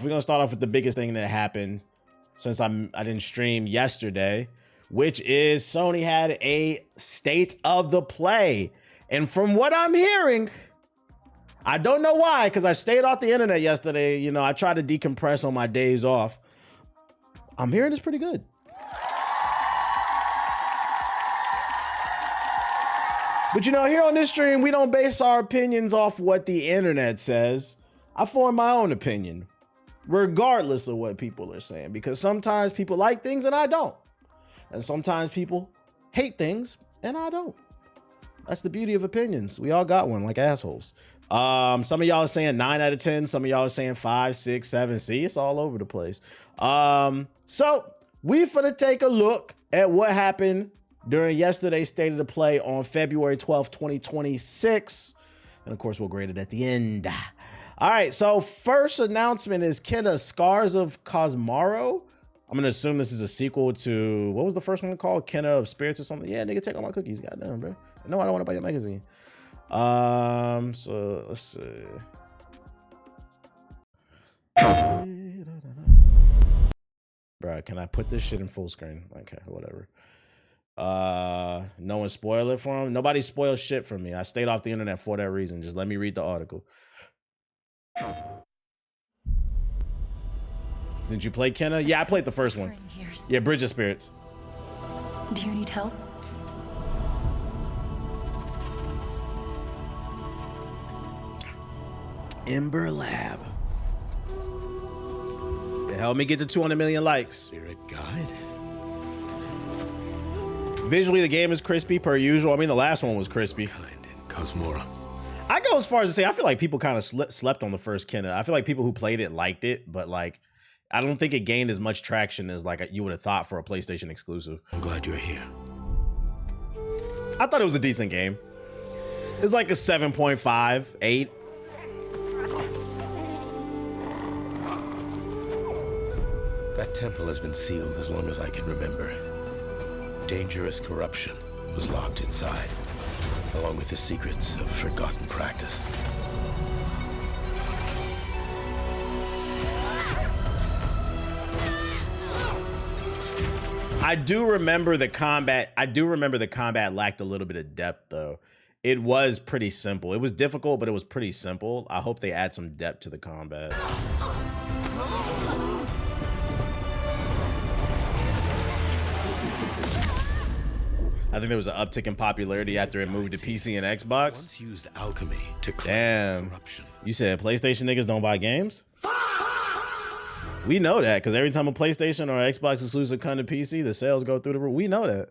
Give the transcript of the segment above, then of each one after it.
We're gonna start off with the biggest thing that happened since I didn't stream yesterday, which is Sony had a state of the play. And from what I'm hearing, I don't know why, because I stayed off the internet yesterday. You know, I tried to decompress on my days off. I'm hearing it's pretty good. But you know, here on this stream, we don't base our opinions off what the internet says. I form my own opinion, regardless of what people are saying, because sometimes people like things and I don't. And sometimes people hate things and I don't. That's the beauty of opinions. We all got one, like assholes. Some of y'all are saying 9 out of 10. Some of y'all are saying 5, 6, 7. See, it's all over the place. So we finna take a look at what happened during yesterday's State of the Play on February 12th, 2026. And of course, we'll grade it at the end. All right, so first announcement is Kenna Scars of Cosmaro. I'm gonna assume this is a sequel to, what was the first one called? Kenna of Spirits or something? Yeah, nigga, take all my cookies, goddamn, bro. No, I don't wanna buy your magazine. So let's see. Bro, can I put this shit in full screen? Okay, whatever. No one spoil it for him. Nobody spoils shit from me. I stayed off the internet for that reason. Just let me read the article. Didn't you play Kenna? Yeah, I played the first one. Yeah, Bridge of Spirits. Do you need help? Ember Lab. Help me get to 200 million likes. Spirit guide. Visually, the game is crispy per usual. I mean, the last one was crispy. Kind in Cosmora. I go as far as to say, I feel like people kind of slept on the first Kenna. I feel like people who played it liked it, but like, I don't think it gained as much traction as like you would have thought for a PlayStation exclusive. I'm glad you're here. I thought it was a decent game. It's like a 7.5, 8. That temple has been sealed as long as I can remember. Dangerous corruption was locked inside, along with the secrets of a forgotten practice. I do remember the combat. I do remember the combat lacked a little bit of depth, though. It was pretty simple. It was difficult, but it was pretty simple. I hope they add some depth to the combat. I think there was an uptick in popularity after it moved to PC and Xbox. Once used alchemy to Damn. corruption. You said PlayStation niggas don't buy games? We know that because every time a PlayStation or Xbox exclusive come to PC, the sales go through the roof. We know that.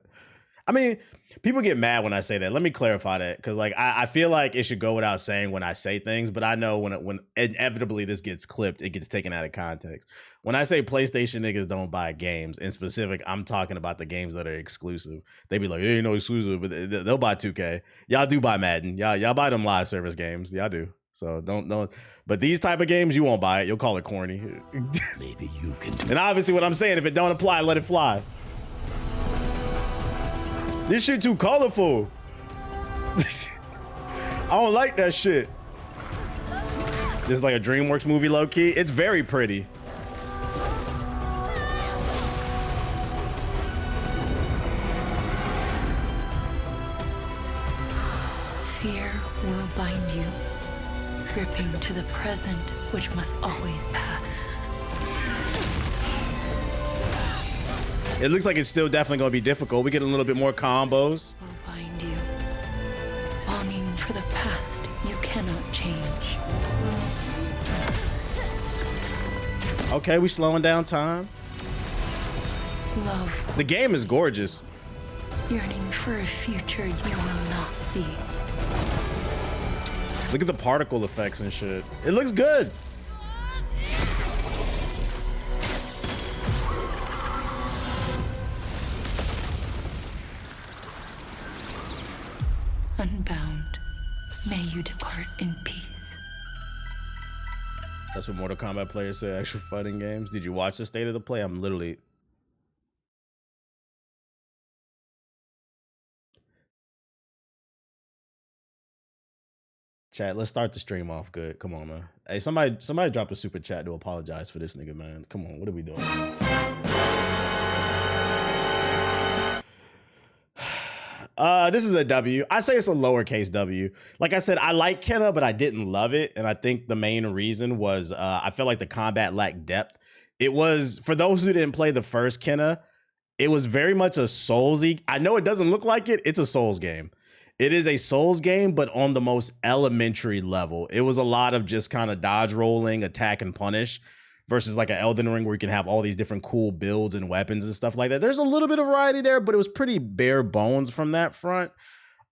I mean, people get mad when I say that. Let me clarify that, because like I feel like it should go without saying when I say things, but I know when inevitably this gets clipped, it gets taken out of context. When I say PlayStation niggas don't buy games, in specific, I'm talking about the games that are exclusive. They be like, it ain't no exclusive, but they'll buy 2K. Y'all do buy Madden. Y'all buy them live service games. Y'all do. So don't. But these type of games, you won't buy it. You'll call it corny. Maybe you can do. And obviously, what I'm saying, if it don't apply, let it fly. This shit too colorful. I don't like that shit. This is like a DreamWorks movie, low key. It's very pretty. Fear will bind you, gripping to the present, which must always pass. It looks like it's still definitely gonna be difficult. We get a little bit more combos. Will bind you, longing for the past you cannot change. Okay, we slowing down time. Love, The game is gorgeous. yearning for a future you will not see. Look at the particle effects and shit. It looks good. Unbound, may you depart in peace. That's what Mortal Kombat players say, actual fighting games. Did you watch the State of the Play? I'm literally... chat. Let's start the stream off good. Come on, man. Hey, somebody drop a super chat to apologize for this nigga, man. Come on, what are we doing? This is a W. I say it's a lowercase W. Like I said, I like Kenna, but I didn't love it. And I think the main reason was I felt like the combat lacked depth. It was, for those who didn't play the first Kenna, it was very much a Soulsy. I know it doesn't look like it. It's a Souls game. It is a Souls game, but on the most elementary level. It was a lot of just kind of dodge rolling, attack and punish, versus like an Elden Ring where you can have all these different cool builds and weapons and stuff like that. There's a little bit of variety there, but it was pretty bare bones from that front.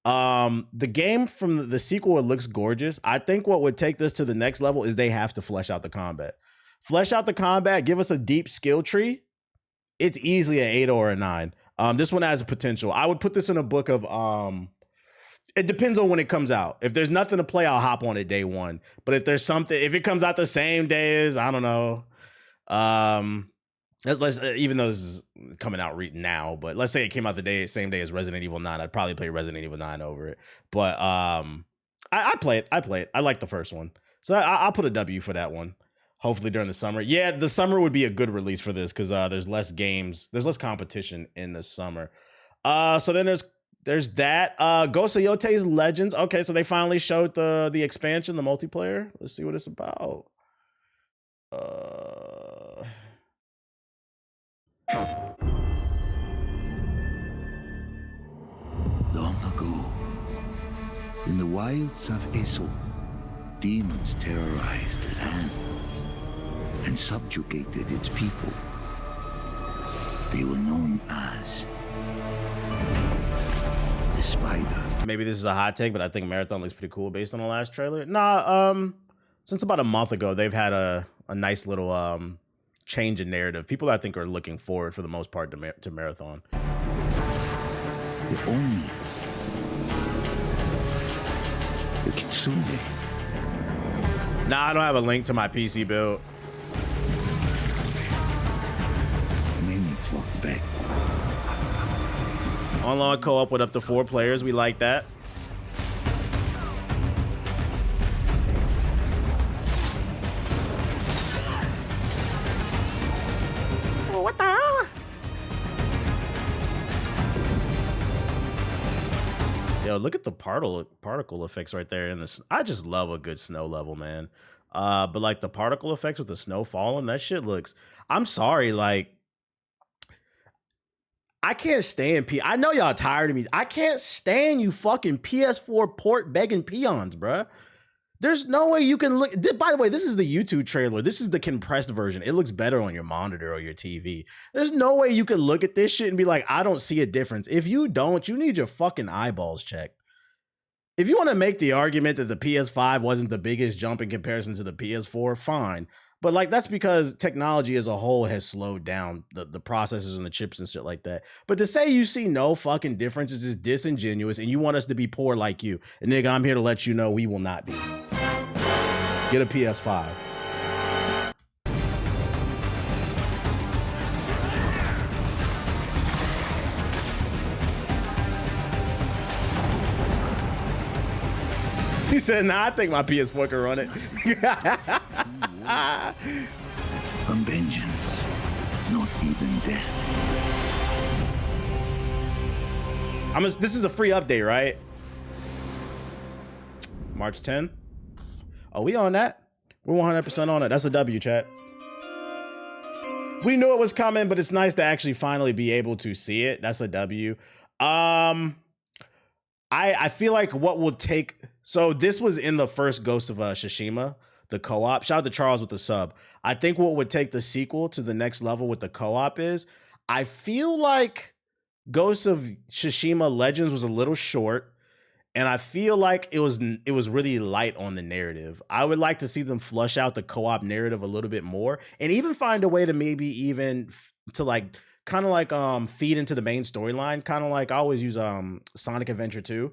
The game from the sequel, it looks gorgeous. I think what would take this to the next level is they have to flesh out the combat. Flesh out the combat, give us a deep skill tree. It's easily an 8 or a 9. This one has a potential. I would put this in a book of it depends on when it comes out. If there's nothing to play, I'll hop on it day one. But if there's something, if it comes out the same day as, I don't know, even though this is coming out now, but let's say it came out same day as Resident Evil 9, I'd probably play Resident Evil 9 over it. But I play it. I like the first one. So I'll put a W for that one. Hopefully during the summer. Yeah, the summer would be a good release for this because there's less games, there's less competition in the summer. So then there's that. Ghost of Yotei's Legends. Okay, so they finally showed the expansion, the multiplayer. Let's see what it's about. Long ago, in the wilds of Eso, demons terrorized the land and subjugated its people. They were known as the Spider. Maybe this is a hot take, but I think Marathon looks pretty cool based on the last trailer. Nah, since about a month ago, they've had a nice little change in narrative. People I think are looking forward for the most part to Marathon. The Oni, the Kitsune. Nah, I don't have a link to my PC build. Many fought back. Online co-op with up to 4 players. We like that. What the hell? Yo, look at the particle effects right there. I just love a good snow level, man. But like the particle effects with the snow falling, that shit looks. I'm sorry, like I can't stand I know y'all tired of me. I can't stand you fucking PS4 port begging peons, bruh. There's no way you can look. By the way, this is the YouTube trailer. This is the compressed version. It looks better on your monitor or your TV. There's no way you can look at this shit and be like, I don't see a difference. If you don't, you need your fucking eyeballs checked. If you want to make the argument that the PS5 wasn't the biggest jump in comparison to the PS4, fine. But like that's because technology as a whole has slowed down the processors and the chips and shit like that. But to say you see no fucking difference is just disingenuous, and you want us to be poor like you. And nigga, I'm here to let you know we will not be. Get a PS5. He said, nah, I think my PS4 can run it. From vengeance, not even death. This is a free update, right? March 10. Oh, we on that? We're 100% on it. That's a W, chat. We knew it was coming, but it's nice to actually finally be able to see it. That's a W. I feel like what will take. So this was in the first Ghost of Tsushima, the co-op. Shout out to Charles with the sub. I think what would take the sequel to the next level with the co-op is, I feel like Ghost of Tsushima Legends was a little short, and I feel like it was really light on the narrative. I would like to see them flush out the co-op narrative a little bit more, and even find a way to maybe even to like kind of like feed into the main storyline. Kind of like I always use Sonic Adventure 2.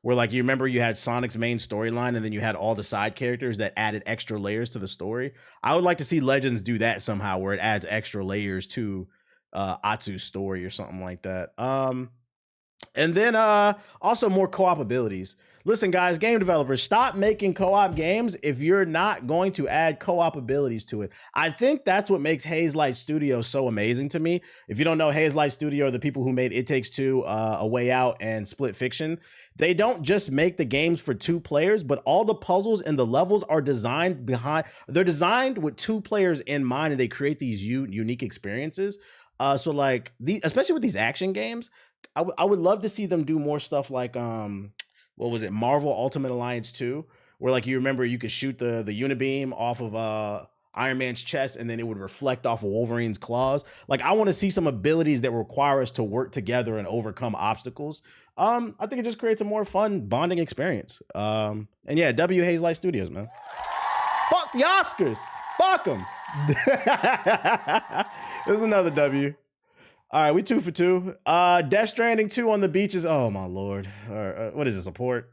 Where like, you remember you had Sonic's main storyline and then you had all the side characters that added extra layers to the story. I would like to see Legends do that somehow, where it adds extra layers to Atsu's story or something like that. And then also more co-op abilities. Listen, guys, game developers, stop making co-op games if you're not going to add co-op abilities to it. I think that's what makes Haze Light Studio so amazing to me. If you don't know, Haze Light Studio are the people who made It Takes Two, A Way Out, and Split Fiction. They don't just make the games for 2 players, but all the puzzles and the levels are designed they're designed with 2 players in mind, and they create these unique experiences. So like especially with these action games, I would love to see them do more stuff like what was it, Marvel Ultimate Alliance 2, where like you remember you could shoot the unibeam off of Iron Man's chest and then it would reflect off of Wolverine's claws. Like I want to see some abilities that require us to work together and overcome obstacles. I think it just creates a more fun bonding experience. And yeah, W Haze Light Studios, man. Fuck the Oscars. Fuck them. There's another W. All right, we 2 for 2. Death Stranding 2 on the beaches. Oh my lord. What is this, a port?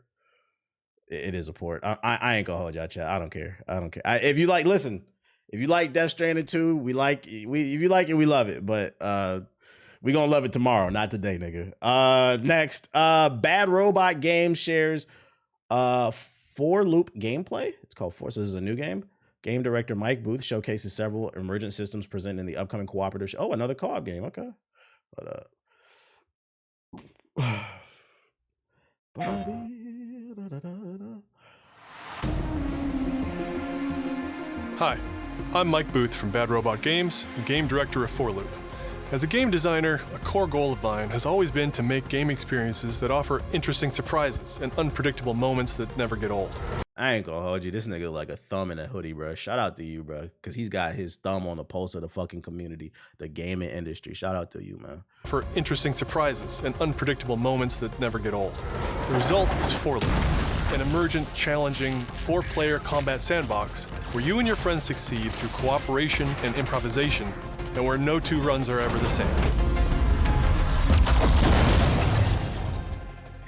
It is a port. I ain't gonna hold y'all, chat. I don't care. If you like, listen. If you like Death Stranding 2, if you like it, we love it. But we gonna love it tomorrow, not today, nigga. Next, Bad Robot Games shares Forloop gameplay. It's called Force. This is a new game. Game director Mike Booth showcases several emergent systems presented in the upcoming cooperative. Oh, another co-op game. Okay. Hi, I'm Mike Booth from Bad Robot Games, and game director of Forloop. As a game designer, a core goal of mine has always been to make game experiences that offer interesting surprises and unpredictable moments that never get old. I ain't gonna hold you. This nigga like a thumb in a hoodie, bro. Shout out to you, bro, because he's got his thumb on the pulse of the fucking community, the gaming industry. Shout out to you, man. For interesting surprises and unpredictable moments that never get old. The result is Forloop, an emergent, challenging, 4-player combat sandbox where you and your friends succeed through cooperation and improvisation, and where no 2 runs are ever the same.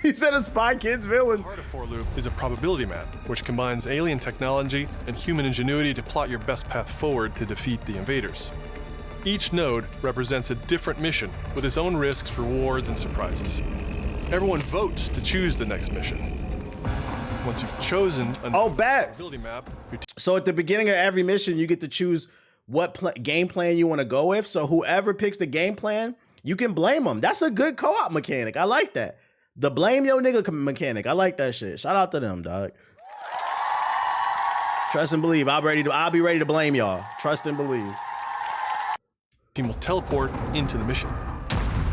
He said a Spy Kids villain. Part of Forloop is a probability map, which combines alien technology and human ingenuity to plot your best path forward to defeat the invaders. Each node represents a different mission with its own risks, rewards, and surprises. Everyone votes to choose the next mission. Once you've chosen a probability map, so at the beginning of every mission, you get to choose what game plan you want to go with. So whoever picks the game plan, you can blame them. That's a good co-op mechanic. I like that. The blame yo nigga mechanic. I like that shit. Shout out to them, dog. Trust and believe. I'll be ready to blame y'all. Trust and believe. Team will teleport into the mission.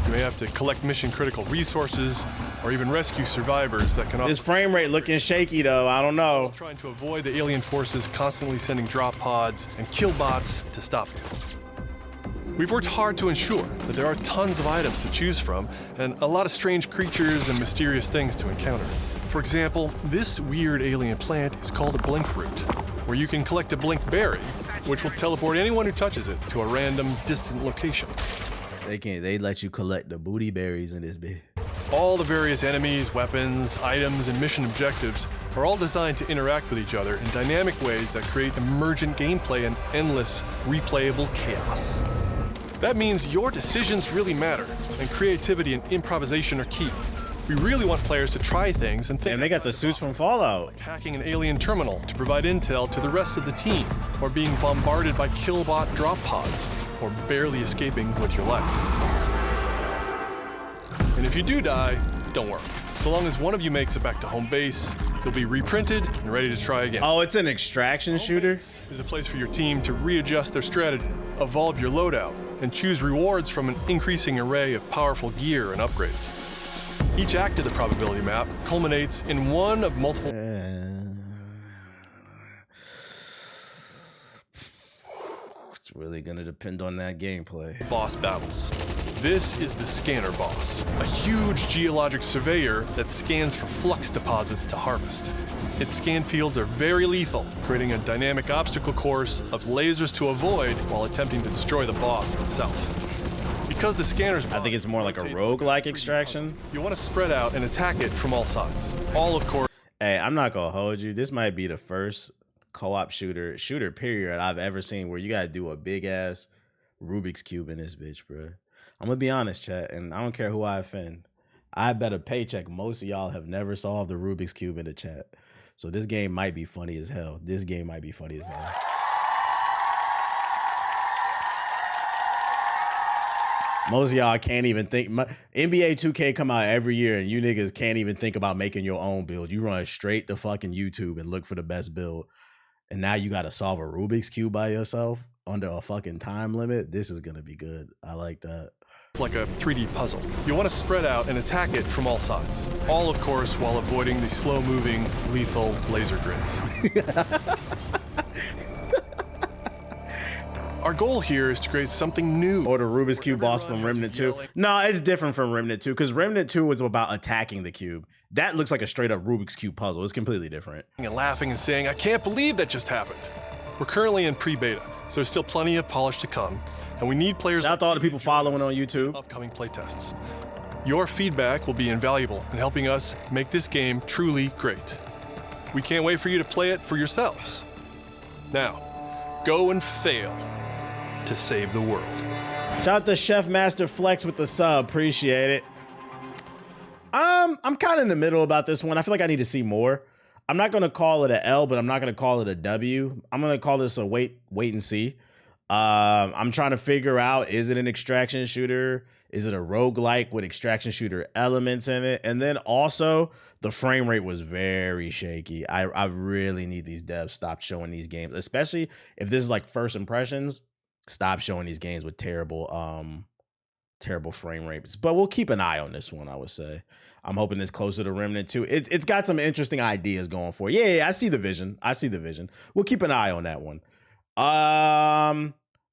You may have to collect mission critical resources or even rescue survivors that can. This frame rate looking shaky though. I don't know. Trying to avoid the alien forces constantly sending drop pods and kill bots to stop you. We've worked hard to ensure that there are tons of items to choose from and a lot of strange creatures and mysterious things to encounter. For example, this weird alien plant is called a blink root, where you can collect a blink berry, which will teleport anyone who touches it to a random, distant location. They let you collect the booty berries in this bit. All the various enemies, weapons, items, and mission objectives are all designed to interact with each other in dynamic ways that create emergent gameplay and endless, replayable chaos. That means your decisions really matter, and creativity and improvisation are key. We really want players to try things and think. And they got the suits from Fallout. Like hacking an alien terminal to provide intel to the rest of the team, or being bombarded by killbot drop pods, or barely escaping with your life. And if you do die, don't worry. So long as one of you makes it back to home base, you'll be reprinted and ready to try again. Oh, it's an extraction shooter? Is a place for your team to readjust their strategy, evolve your loadout, and choose rewards from an increasing array of powerful gear and upgrades. Each act of the probability map culminates in one of multiple It's really gonna depend on that gameplay. Boss battles. This is the scanner boss, a huge geologic surveyor that scans for flux deposits to harvest. Its scan fields are very lethal, creating a dynamic obstacle course of lasers to avoid while attempting to destroy the boss itself. Because the scanner's I think it's more like a roguelike extraction. You want to spread out and attack it from all sides. All of course. Hey, I'm not gonna hold you. This might be the first co-op shooter period I've ever seen where you gotta do a big ass Rubik's Cube in this bitch, bro. I'm gonna be honest, chat, and I don't care who I offend. I bet a paycheck most of y'all have never solved the Rubik's Cube in the chat. So this game might be funny as hell. This game might be funny as hell. Most of y'all can't even think. NBA 2K come out every year and you niggas can't even think about making your own build. You run straight to fucking YouTube and look for the best build. And now you got to solve a Rubik's Cube by yourself under a fucking time limit. This is going to be good. I like that. It's like a 3D puzzle. You want to spread out and attack it from all sides. All, of course, while avoiding the slow-moving, lethal laser grids. Our goal here is to create something new. Or the Rubik's Cube boss from Remnant 2. No, it's different from Remnant 2 because Remnant 2 was about attacking the cube. That looks like a straight up Rubik's Cube puzzle. It's completely different. And laughing and saying, I can't believe that just happened. We're currently in pre-beta, so there's still plenty of polish to come. And we need players. Shout out to all the people following on YouTube. Upcoming playtests. Your feedback will be invaluable in helping us make this game truly great. We can't wait for you to play it for yourselves. Now, go and fail to save the world. Shout out to Chef Master Flex with the sub. Appreciate it. I'm kind of in the middle about this one. I feel like I need to see more. I'm not going to call it an L, but I'm not going to call it a W. I'm going to call this a wait and see. I'm trying to figure out, is it an extraction shooter? Is it a roguelike with extraction shooter elements in it? And then also, the frame rate was very shaky. I really need these devs stop showing these games, especially if this is like first impressions. Stop showing these games with terrible frame rates. But we'll keep an eye on this one, I would say. I'm hoping it's closer to Remnant 2. It's got some interesting ideas going for it. Yeah, I see the vision. We'll keep an eye on that one.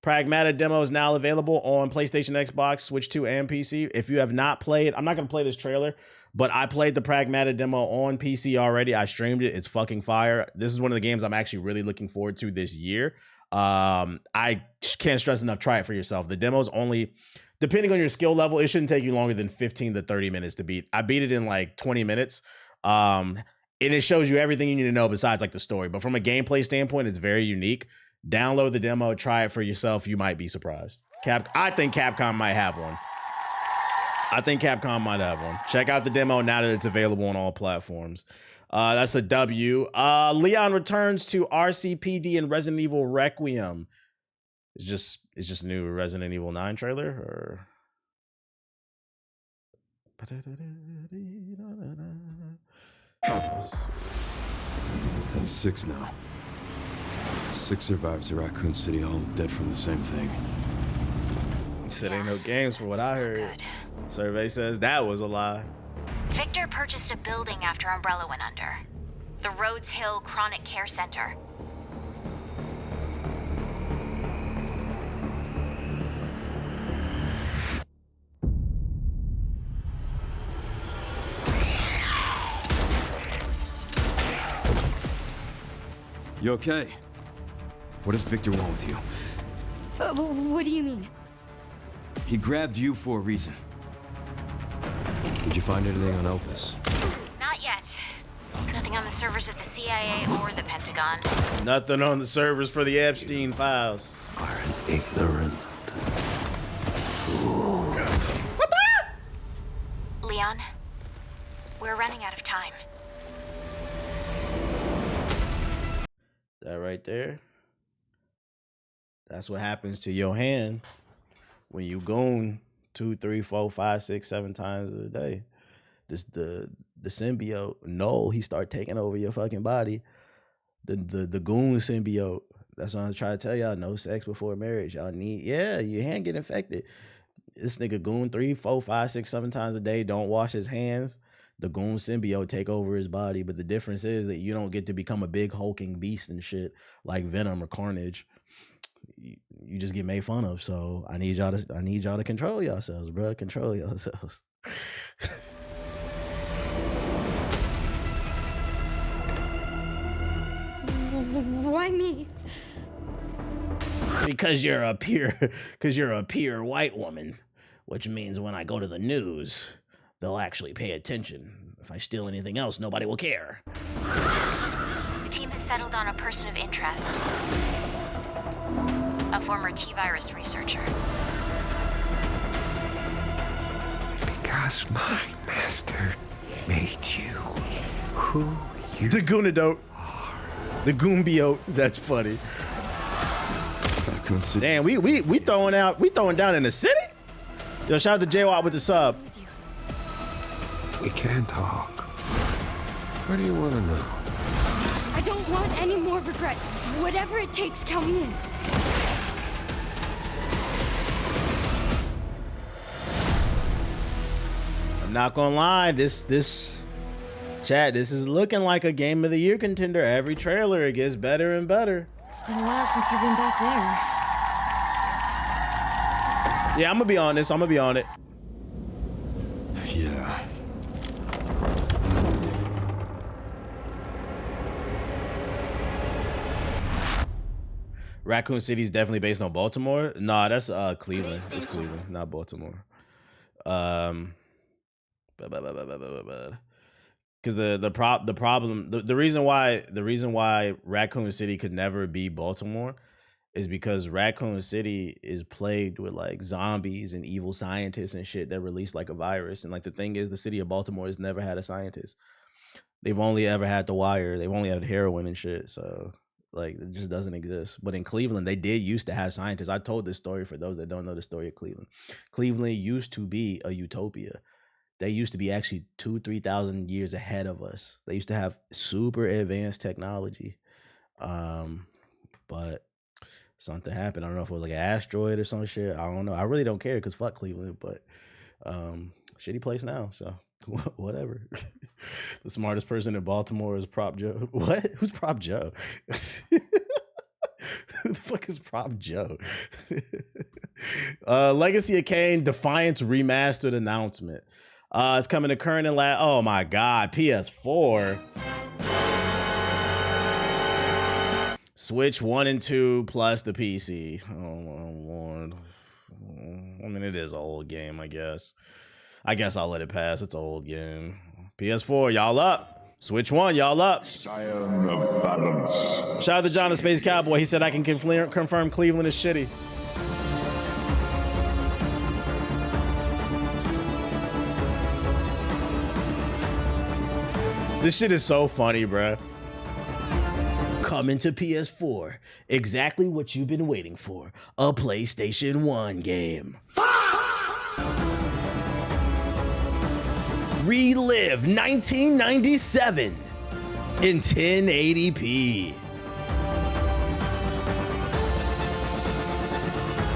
Pragmata demo is now available on PlayStation, Xbox, Switch 2, and PC. If you have not played, I'm not going to play this trailer, but I played the Pragmata demo on PC already. I streamed it. It's fucking fire. This is one of the games I'm actually really looking forward to this year. I can't stress enough, try it for yourself. The demo's only, depending on your skill level, it shouldn't take you longer than 15 to 30 minutes to beat. I beat it in like 20 minutes. And it shows you everything you need to know besides like the story. But from a gameplay standpoint, it's very unique. Download the demo, try it for yourself. You might be surprised. I think Capcom might have one. Check out the demo now that it's available on all platforms. That's a W. Leon returns to RCPD and Resident Evil Requiem. It's just a new Resident Evil 9 trailer, or That's 6 now. 6 survivors of Raccoon City, all dead from the same thing. Said ain't no games for what I heard. Good. Survey says that was a lie. Victor purchased a building after Umbrella went under. The Rhodes Hill Chronic Care Center. You okay? What does Victor want with you? What do you mean? He grabbed you for a reason. Did you find anything on Opus? Not yet. Nothing on the servers at the CIA or the Pentagon. Nothing on the servers for the Epstein files. Are an ignorant fool. Leon, we're running out of time. That right there. That's what happens to your hand when you goon 2, 3, 4, 5, 6, 7 times a day. This the symbiote. No, he start taking over your fucking body. The goon symbiote. That's what I'm trying to tell y'all. No sex before marriage. Y'all need, your hand get infected. This nigga goon 3, 4, 5, 6, 7 times a day. Don't wash his hands. The goon symbiote take over his body. But the difference is that you don't get to become a big hulking beast and shit like Venom or Carnage. You just get made fun of. So I need y'all to control yourselves, bro. Control yourselves. Why me? Because you're a pure white woman, which means when I go to the news, they'll actually pay attention. If I steal anything else, nobody will care. The team has settled on a person of interest. A former T-virus researcher. because my master made you who you The Goonadote. The Goombiote. That's funny. Raccoon City. Damn, we throwing down in the city? Yo, shout out to J-Wop with the sub. We can talk. What do you want to know? I don't want any more regrets. Whatever it takes, count me in. I'm not gonna lie, this chat, this is looking like a Game of the Year contender. Every trailer, it gets better and better. It's been a while since you've been back there. Yeah, I'm gonna be on this. I'm gonna be on it. Yeah. Raccoon City's definitely based on Baltimore. Nah, that's Cleveland. It's Cleveland, not Baltimore. Because the reason why Raccoon City could never be Baltimore is because Raccoon City is plagued with like zombies and evil scientists and shit that release like a virus. And like the thing is, the city of Baltimore has never had a scientist. They've only ever had The Wire. They've only had heroin and shit. So like it just doesn't exist. But in Cleveland, they did used to have scientists. I told this story for those that don't know the story of Cleveland. Cleveland used to be a utopia. They used to be actually 2,000-3,000 years ahead of us. They used to have super advanced technology. But something happened. I don't know if it was like an asteroid or some shit. I don't know. I really don't care because fuck Cleveland, but shitty place now. So whatever. The smartest person in Baltimore is Prop Joe. What? Who's Prop Joe? Who the fuck is Prop Joe? Legacy of Kain Defiance Remastered announcement. It's coming to current and oh my god, PS4. Switch 1 and 2 plus the PC. Oh Lord. I mean, it is an old game, I guess. I guess I'll let it pass. It's an old game. PS4, y'all up. Switch 1, y'all up. Scion of balance. Shout out to John the Space Cowboy. He said I can confirm Cleveland is shitty. This shit is so funny, bruh. Coming to PS4. Exactly what you've been waiting for. A PlayStation 1 game. Relive 1997 in 1080p.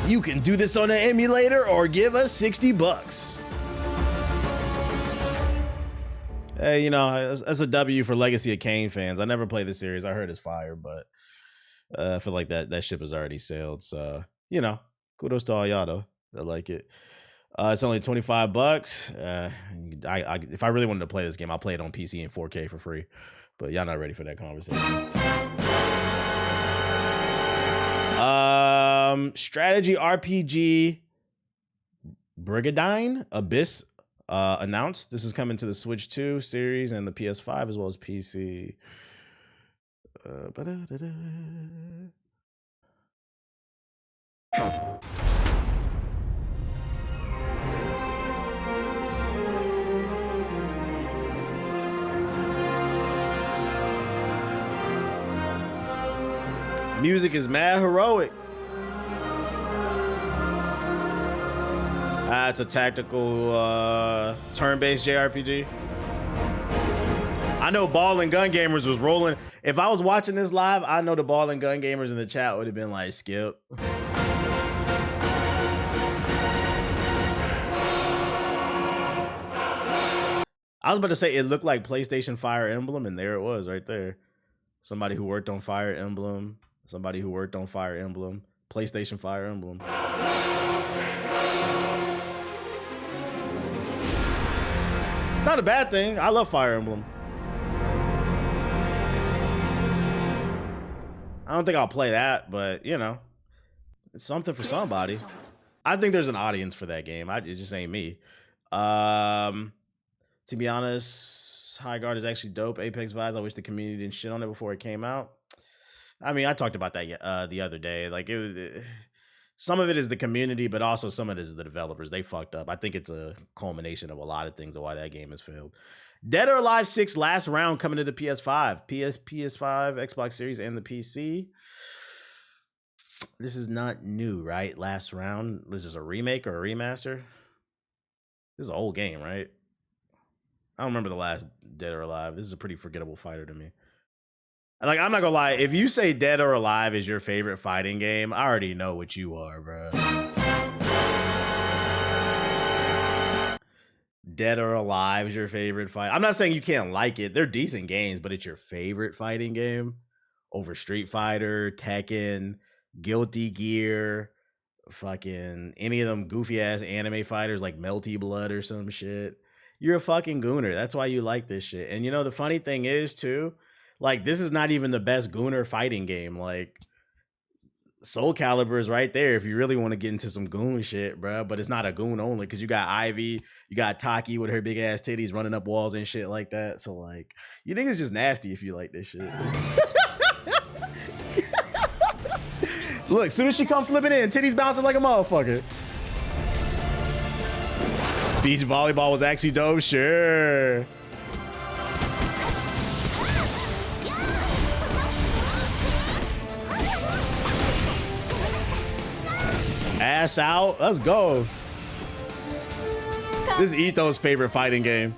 You can do this on an emulator or give us $60. Hey, you know, that's a W for Legacy of Kain fans. I never played the series. I heard it's fire, but I feel like that ship has already sailed. So, you know, kudos to all y'all though. I like it. It's only $25. If I really wanted to play this game, I'll play it on PC in 4K for free. But y'all not ready for that conversation. Strategy RPG Brigandine Abyss announced. This is coming to the Switch 2 series and the PS5 as well as PC. Music is mad heroic. It's a tactical turn-based JRPG. I know Ball and Gun Gamers was rolling. If I was watching this live, I know the Ball and Gun Gamers in the chat would have been like, skip. I was about to say it looked like PlayStation Fire Emblem, and there it was right there. Somebody who worked on Fire Emblem. Somebody who worked on Fire Emblem. PlayStation Fire Emblem. It's not a bad thing. I love Fire Emblem. I don't think I'll play that, but you know, it's something for somebody. I think there's an audience for that game. It just ain't me. To be honest, High Guard is actually dope. Apex vibes. I wish the community didn't shit on it before it came out. I mean, I talked about that the other day. Like some of it is the community, but also some of it is the developers. They fucked up. I think it's a culmination of a lot of things of why that game has failed. Dead or Alive 6 last round coming to the PS5, PS5, Xbox Series, and the PC. This is not new, right? Last round. Was this a remake or a remaster? This is an old game, right? I don't remember the last Dead or Alive. This is a pretty forgettable fighter to me. Like, I'm not gonna lie. If you say Dead or Alive is your favorite fighting game, I already know what you are, bro. Dead or Alive is your favorite fight. I'm not saying you can't like it. They're decent games, but it's your favorite fighting game over Street Fighter, Tekken, Guilty Gear, fucking any of them goofy ass anime fighters like Melty Blood or some shit. You're a fucking gooner. That's why you like this shit. And you know, the funny thing is too, like, this is not even the best gooner fighting game. Like, Soul Calibur is right there if you really want to get into some goon shit, bro. But it's not a goon only, because you got Ivy, you got Taki with her big ass titties running up walls and shit like that. So like, you think it's just nasty if you like this shit. Look, as soon as she come flipping in, titties bouncing like a motherfucker. Beach volleyball was actually dope, sure. Ass out, let's go. This is Ito's favorite fighting game.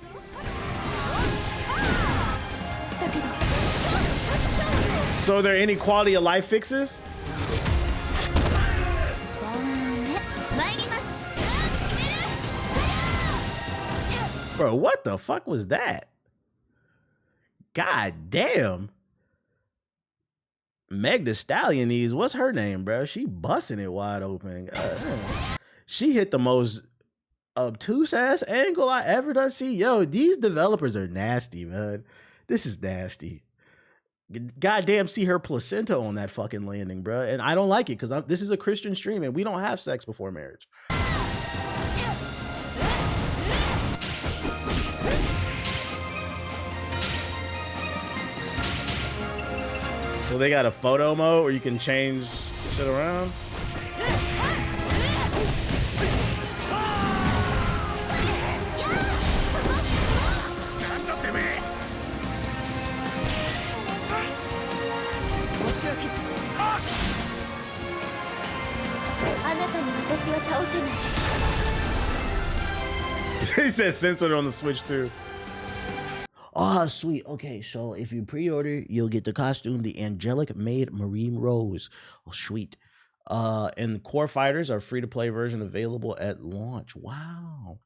So are there any quality of life fixes? Bro, what the fuck was that? God damn. Meg Thee Stallion, what's her name, bro? She busting it wide open. She hit the most obtuse ass angle I ever done see. Yo, these developers are nasty, man. This is nasty. Goddamn, see her placenta on that fucking landing, bro. And I don't like it because this is a Christian stream and we don't have sex before marriage. So they got a photo mode where you can change shit around. He says censored on the Switch too. Oh, sweet. Okay, so if you pre-order, you'll get the costume, the Angelic Maid Marine Rose. Oh, sweet. And Core Fighters are free-to-play version available at launch. Wow.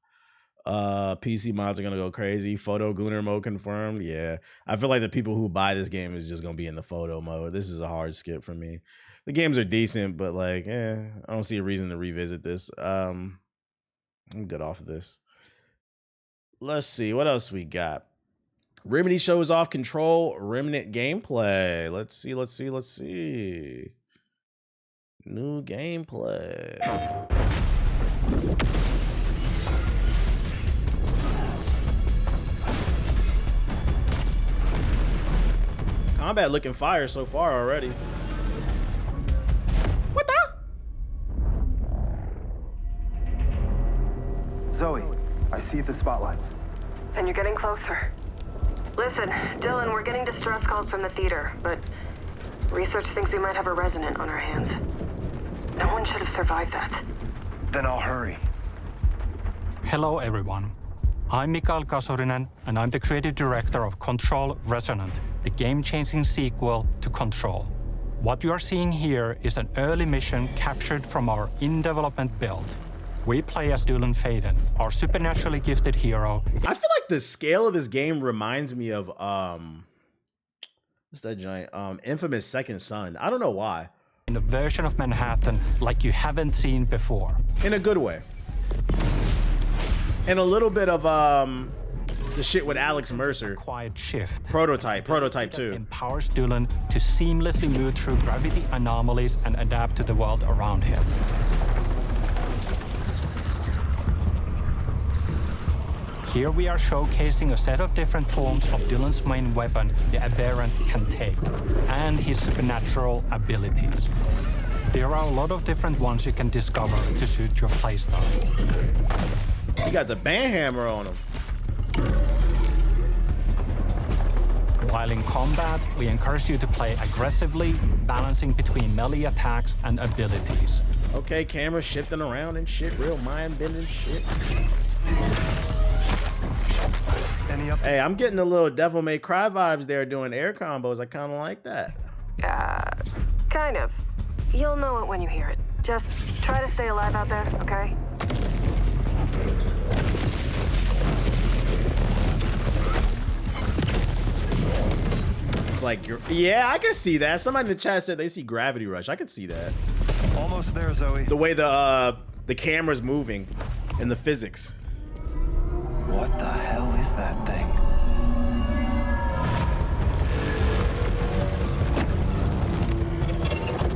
PC mods are gonna go crazy. Photo Gooner mode confirmed. Yeah. I feel like the people who buy this game is just gonna be in the photo mode. This is a hard skip for me. The games are decent, but like, I don't see a reason to revisit this. I'm good off of this. Let's see. What else we got? Remedy shows off Control Remnant gameplay. Let's see. New gameplay. Combat looking fire so far already. What the? Zoe, I see the spotlights. And you're getting closer. Listen, Dylan, we're getting distress calls from the theater, but research thinks we might have a Resonant on our hands. No one should have survived that. Then I'll hurry. Hello, everyone. I'm Mikael Kasurinen, and I'm the creative director of Control Resonant, the game-changing sequel to Control. What you are seeing here is an early mission captured from our in-development build. We play as Dylan Faden, our supernaturally gifted hero. I feel like the scale of this game reminds me of what's that giant? Infamous Second Son. I don't know why. In a version of Manhattan like you haven't seen before. In a good way. And a little bit of the shit with Alex Mercer. Quiet shift. Prototype 2. Empowers Dylan to seamlessly move through gravity anomalies and adapt to the world around him. Here we are showcasing a set of different forms of Dylan's main weapon, the Aberrant, can take, and his supernatural abilities. There are a lot of different ones you can discover to suit your playstyle. You got the band hammer on him. While in combat, we encourage you to play aggressively, balancing between melee attacks and abilities. Okay, camera shifting around and shit, real mind-bending shit. Hey, I'm getting a little Devil May Cry vibes there doing air combos. I kind of like that. Kind of. You'll know it when you hear it. Just try to stay alive out there, okay? It's like you're, yeah, I can see that. Somebody in the chat said they see Gravity Rush. I can see that. Almost there, Zoe. The way the camera's moving and the physics. What the hell is that thing?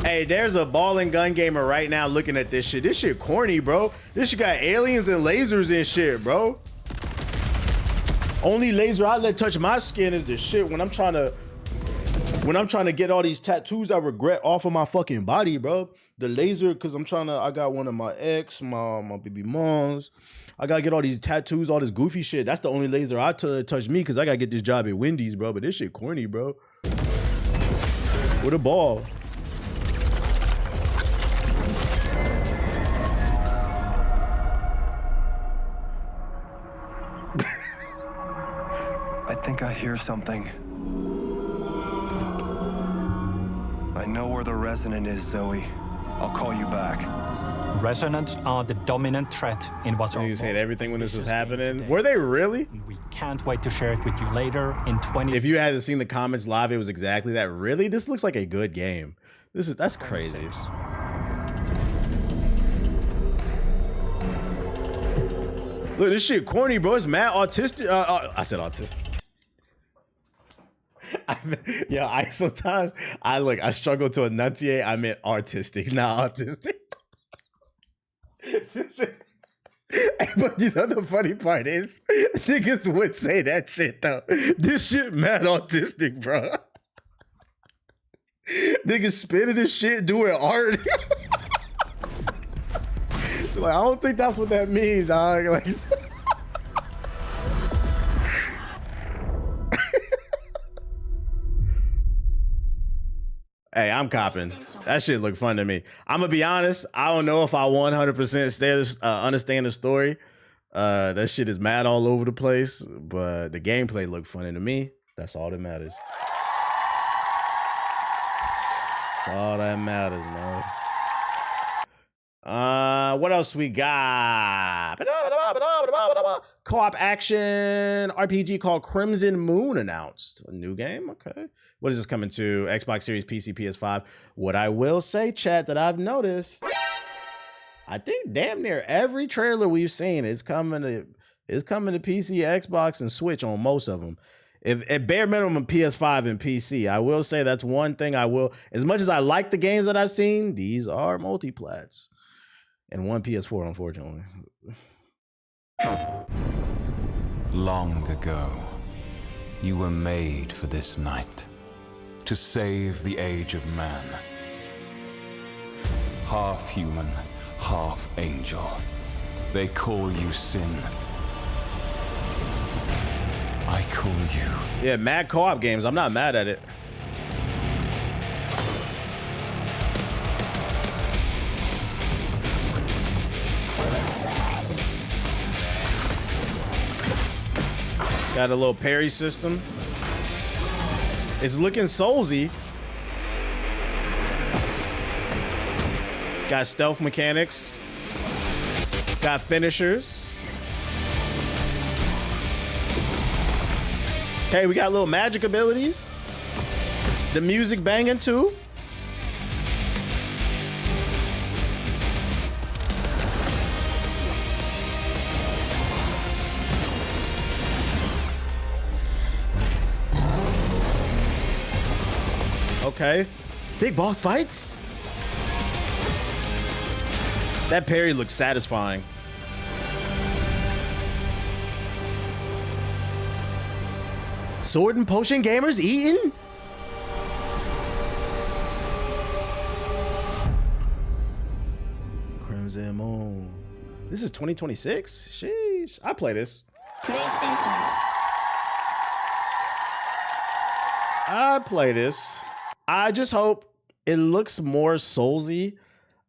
Hey, there's a ball and gun gamer right now looking at this shit. This shit corny, bro. This shit got aliens and lasers and shit, bro. Only laser I let touch my skin is the shit when I'm trying to get all these tattoos I regret off of my fucking body, bro. The laser, cause I got one of my ex, my baby moms. I gotta get all these tattoos, all this goofy shit. That's the only laser I touch me, cause I gotta get this job at Wendy's, bro. But this shit corny, bro. With a ball. I think I hear something. I know where the Resonant is, Zoe. I'll call you back. Resonants are the dominant threat in what's You said everything when this was happening. Were they really? We can't wait to share it with you later in 20. If you hadn't seen the comments live, it was exactly that. Really? This looks like a good game. That's crazy. Look, this shit corny, bro. It's mad autistic. I said autistic. Yeah, sometimes I struggle to enunciate. I meant artistic, not autistic. But you know the funny part is, niggas would say that shit though. This shit mad autistic, bro. Niggas spinning this shit, doing art. Like, I don't think that's what that means, dog. Like. Hey, I'm copping. That shit look fun to me. I'm gonna be honest. I don't know if I 100% understand the story. That shit is mad all over the place, but the gameplay look funny to me. That's all that matters. That's all that matters, man. What else we got? Co-op action RPG called Crimson Moon announced. A new game? Okay. What is this coming to? Xbox Series, PC, PS5. What I will say, chat, that I've noticed, I think damn near every trailer we've seen is coming to PC, Xbox, and Switch on most of them. If at bare minimum PS5 and PC, I will say that's one thing I will. As much as I like the games that I've seen, these are multiplats. And one PS4, unfortunately. Long ago, you were made for this night, to save the age of man. Half human, half angel. They call you sin. I call you. Yeah, mad co-op games. I'm not mad at it. Got a little parry system. It's looking soulsy. Got stealth mechanics. Got finishers. Okay, we got little magic abilities. The music banging too. Okay. Big boss fights? That parry looks satisfying. Sword and potion gamers eating? Moon. This is 2026? Sheesh. I play this. I play this. I just hope it looks more Soulsy.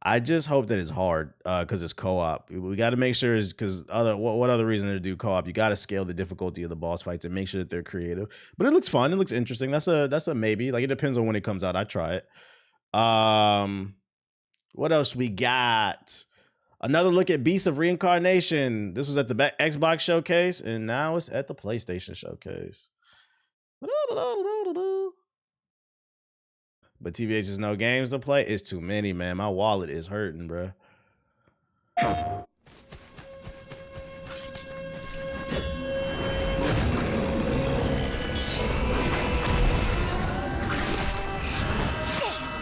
I just hope that it's hard because it's co-op. We got to make sure is because what other reason to do co-op? You got to scale the difficulty of the boss fights and make sure that they're creative. But it looks fun. It looks interesting. That's a maybe. Like it depends on when it comes out. I try it. What else we got? Another look at Beasts of Reincarnation. This was at the Xbox showcase, and now it's at the PlayStation showcase. But TBH, there's no games to play. It's too many, man. My wallet is hurting, bro.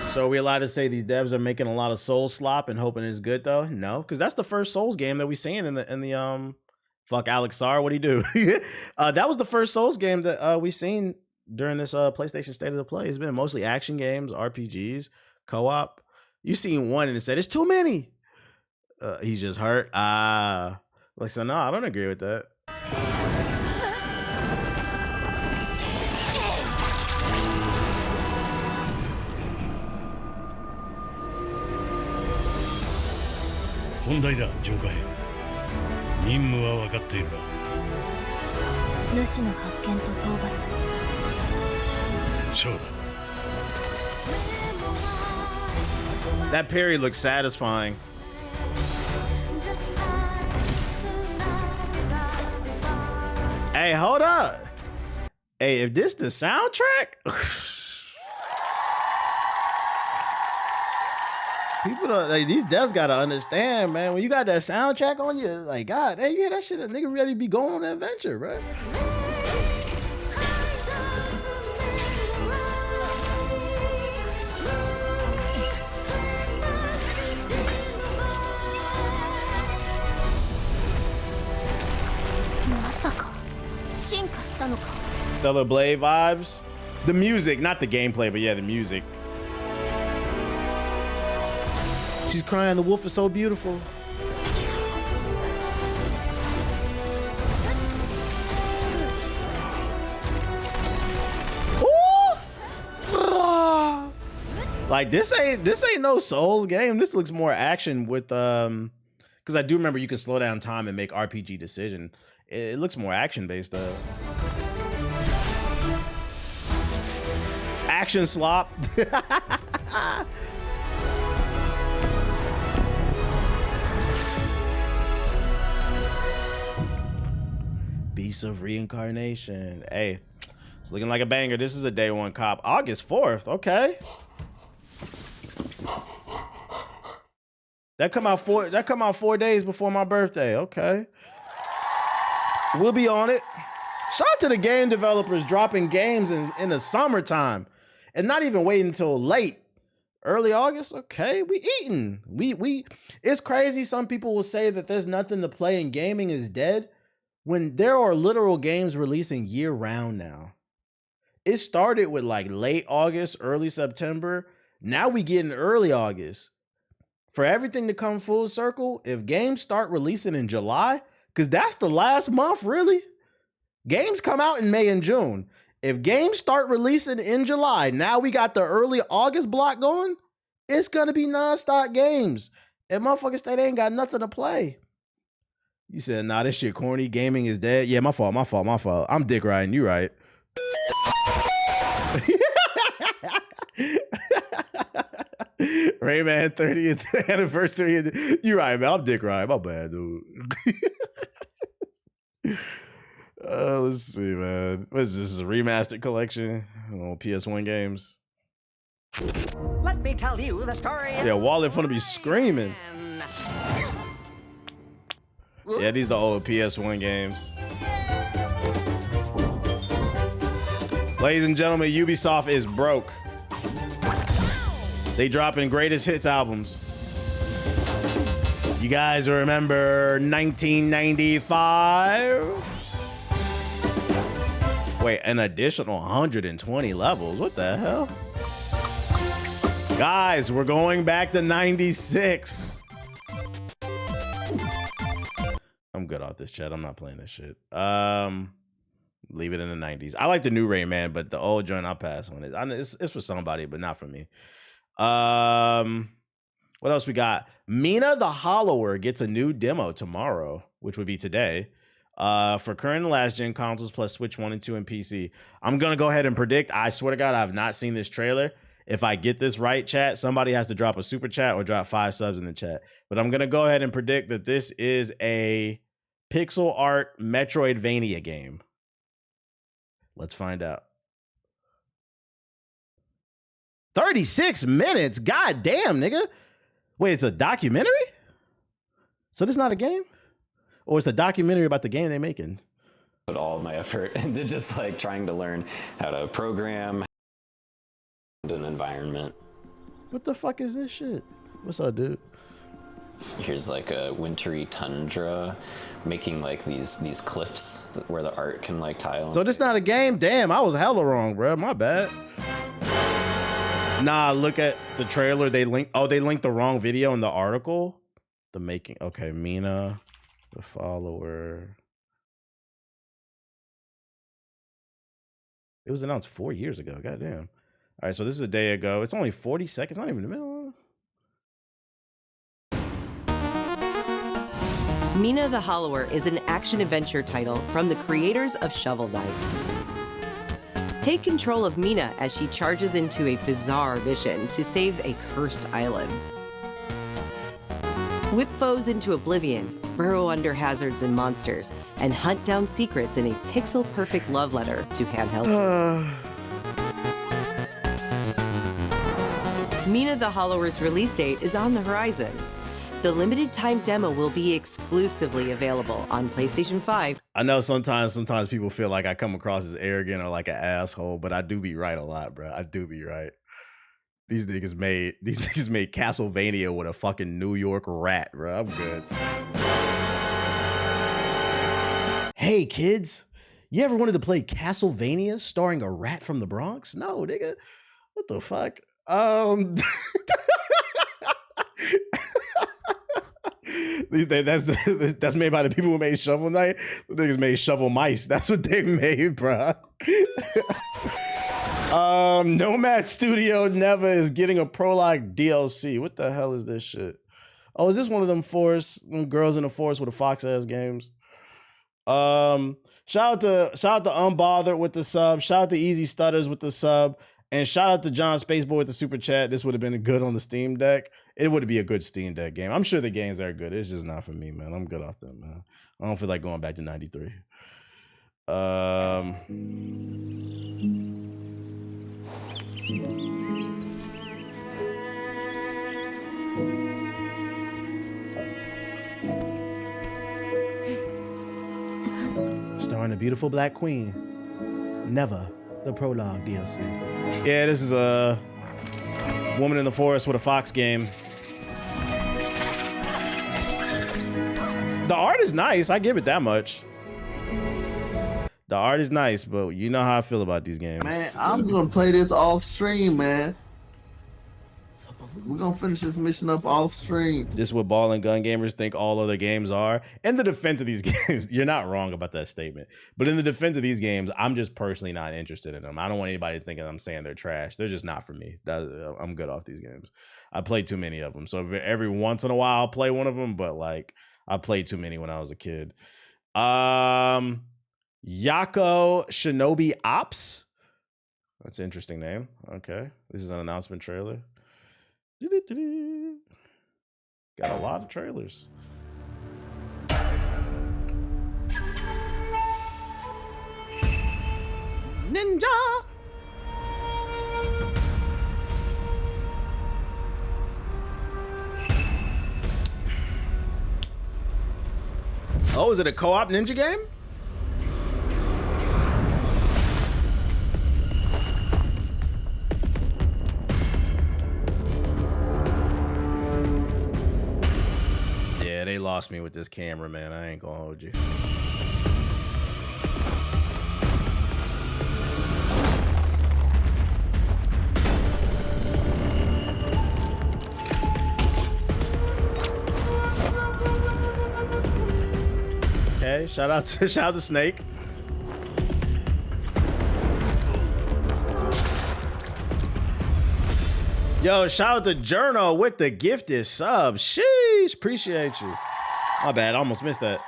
So are we allowed to say these devs are making a lot of Soul slop and hoping it's good though? No, because that's the first Souls game that we seen in the fuck Alex Sar, what'd he do? That was the first Souls game that we seen during this PlayStation State of the Play. It's been mostly action games, RPGs, co-op. You seen one and it said it's too many. He's just hurt. Like so no, I don't agree with that. That parry looks satisfying. Hey, hold up. Hey, if this the soundtrack, people don't like these devs gotta understand, man. When you got that soundtrack on you, like God, hey, you hear that shit? That nigga ready to be going on an adventure, bro. Stellar Blade vibes. The music, not the gameplay, but yeah, the music. She's crying. The wolf is so beautiful. Ooh. Like this ain't no Souls game. This looks more action with because I do remember you can slow down time and make RPG decision. It looks more action based though. Action slop. Beasts of Reincarnation. Hey, it's looking like a banger. This is a day one cop. August 4th. Okay. That come out 4 days before my birthday. Okay. We'll be on it. Shout out to the game developers dropping games in the summertime and not even waiting until late. Early August, okay, we eating. We it's crazy. Some people will say that there's nothing to play and gaming is dead when there are literal games releasing year round now. It started with like late August, early September. Now we get in early August. For everything to come full circle, if games start releasing in July, because that's the last month, really. Games come out in May and June. If games start releasing in July, now we got the early August block going, it's going to be nonstop games. And motherfuckers say they ain't got nothing to play. You said, nah, this shit corny. Gaming is dead. Yeah, my fault. I'm dick riding. You right. Rayman 30th anniversary. You right, man. I'm dick riding. My bad, dude. Let's see, man. What is this? This is a remastered collection on PS1 games. Let me tell you the story. Yeah, Wallet gonna be screaming. Yeah, these are the old PS1 games. Ladies and gentlemen, Ubisoft is broke. They dropping greatest hits albums. You guys remember 1995? Wait, an additional 120 levels. What the hell? Guys, we're going back to 96. I'm good off this, chat. I'm not playing this shit. Leave it in the 90s. I like the new Rayman, but the old joint, I'll pass on it. It's for somebody, but not for me. What else we got? Mina the Hollower gets a new demo tomorrow, which would be today, for current and last gen consoles plus Switch 1 and 2 and PC. I'm going to go ahead and predict. I swear to God, I have not seen this trailer. If I get this right, chat, somebody has to drop a super chat or drop 5 subs in the chat. But I'm going to go ahead and predict that this is a pixel art Metroidvania game. Let's find out. 36 minutes? God damn, nigga. Wait, it's a documentary? So this is not a game? Or it's a documentary about the game they're making? Put all my effort into just like trying to learn how to program an environment. What the fuck is this shit? What's up, dude? Here's like a wintry tundra, making like these cliffs where the art can like tile. So this not a game? Damn, I was hella wrong, bro. My bad. Nah, look at the trailer. They linked the wrong video in the article. The making. Okay, Mina the Follower. It was announced 4 years ago. Goddamn. All right, so this is a day ago. It's only 40 seconds. Not even the middle. Mina the Hollower is an action-adventure title from the creators of Shovel Knight. Take control of Mina as she charges into a bizarre mission to save a cursed island. Whip foes into oblivion, burrow under hazards and monsters, and hunt down secrets in a pixel-perfect love letter to handheld. Mina the Hollower's release date is on the horizon. The limited time demo will be exclusively available on PlayStation 5. I know sometimes people feel like I come across as arrogant or like an asshole, but I do be right a lot, bro. I do be right. These niggas made Castlevania with a fucking New York rat, bro. I'm good. Hey kids, you ever wanted to play Castlevania starring a rat from the Bronx? No, nigga. What the fuck? That's made by the people who made Shovel Knight. The niggas made Shovel Mice. That's what they made, bro. Nomad Studio Neva is getting a prologue DLC. What the hell is this shit? Oh, is this one of them Girls in the Forest with a fox ass games? Shout out to Unbothered with the sub. Shout out to Easy Stutters with the sub. And shout out to John Spaceboy with the super chat. This would have been good on the Steam Deck. It would be a good Steam Deck game. I'm sure the games are good. It's just not for me, man. I'm good off them, man. I don't feel like going back to 93. Starring a beautiful black queen, Neva, the prologue DLC. Yeah, this is a Woman in the Forest with a Fox game. The art is nice. I give it that much. The art is nice, but you know how I feel about these games. Man, I'm gonna play this off stream, man. We're gonna finish this mission up off stream. This is what ball and gun gamers think all other games are. In the defense of these games, you're not wrong about that statement. But in the defense of these games, I'm just personally not interested in them. I don't want anybody thinking I'm saying they're trash. They're just not for me. I'm good off these games. I played too many of them. So every once in a while I'll play one of them, but like I played too many when I was a kid. Yakoh Shinobi Ops. That's an interesting name. Okay. This is an announcement trailer. Got a lot of trailers. Ninja. Oh, is it a co-op ninja game? Yeah, they lost me with this camera, man. I ain't gonna hold you. Okay, shout out to Snake. Yo, shout out to Journo with the gifted sub. Sheesh, appreciate you. My bad, I almost missed that.